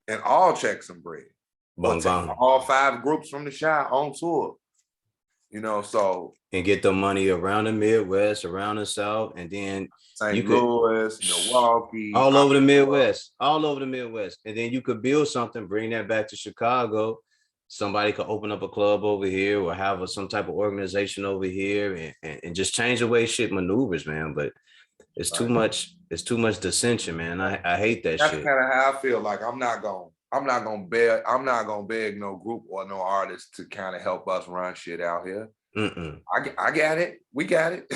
[SPEAKER 2] and all check some bread. Or
[SPEAKER 1] Bang
[SPEAKER 2] take
[SPEAKER 1] bang.
[SPEAKER 2] all 5 groups from the Shy on tour. So
[SPEAKER 1] And get the money around the Midwest, around the South, and then you
[SPEAKER 2] St.
[SPEAKER 1] could
[SPEAKER 2] Louis, Milwaukee,
[SPEAKER 1] all over the
[SPEAKER 2] Iowa.
[SPEAKER 1] Midwest, all over the Midwest. And then you could build something, bring that back to Chicago. Somebody could open up a club over here or have some type of organization over here and just change the way shit maneuvers, man. But it's too much dissension, man. I hate that
[SPEAKER 2] That's
[SPEAKER 1] shit.
[SPEAKER 2] kind of how I feel. Like I'm not gonna beg no group or no artist to kind of help us run shit out here.
[SPEAKER 1] Mm-mm.
[SPEAKER 2] I got it. We got it.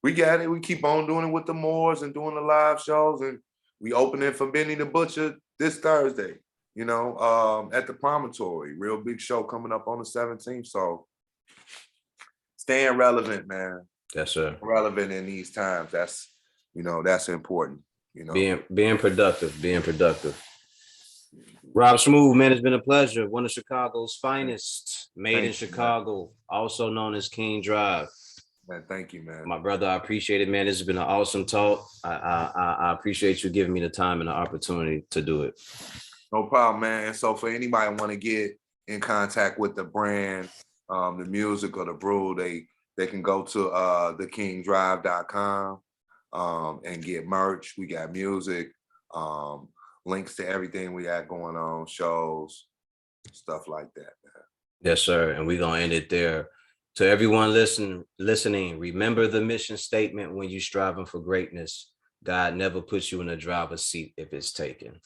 [SPEAKER 2] We got it. We keep on doing it with the Moors and doing the live shows, and we opening for Benny the Butcher this Thursday. At the Promontory, real big show coming up on the 17th. So staying relevant, man.
[SPEAKER 1] Yes, sir.
[SPEAKER 2] Relevant in these times. That's important.
[SPEAKER 1] Being productive, being productive. Rob Smooth, man, it's been a pleasure. One of Chicago's finest, made in
[SPEAKER 2] Thank you, man.
[SPEAKER 1] Chicago, also known as King Drive.
[SPEAKER 2] Man, thank you, man.
[SPEAKER 1] My brother, I appreciate it, man. This has been an awesome talk. I appreciate you giving me the time and the opportunity to do it.
[SPEAKER 2] No problem, man. And so for anybody want to get in contact with the brand, the music or the brew, they can go to thekingdrive.com and get merch. We got music, links to everything we got going on, shows, stuff like that, man.
[SPEAKER 1] Yes, sir. And we're gonna end it there. To everyone listening, remember the mission statement when you're striving for greatness. God never puts you in a driver's seat if it's taken.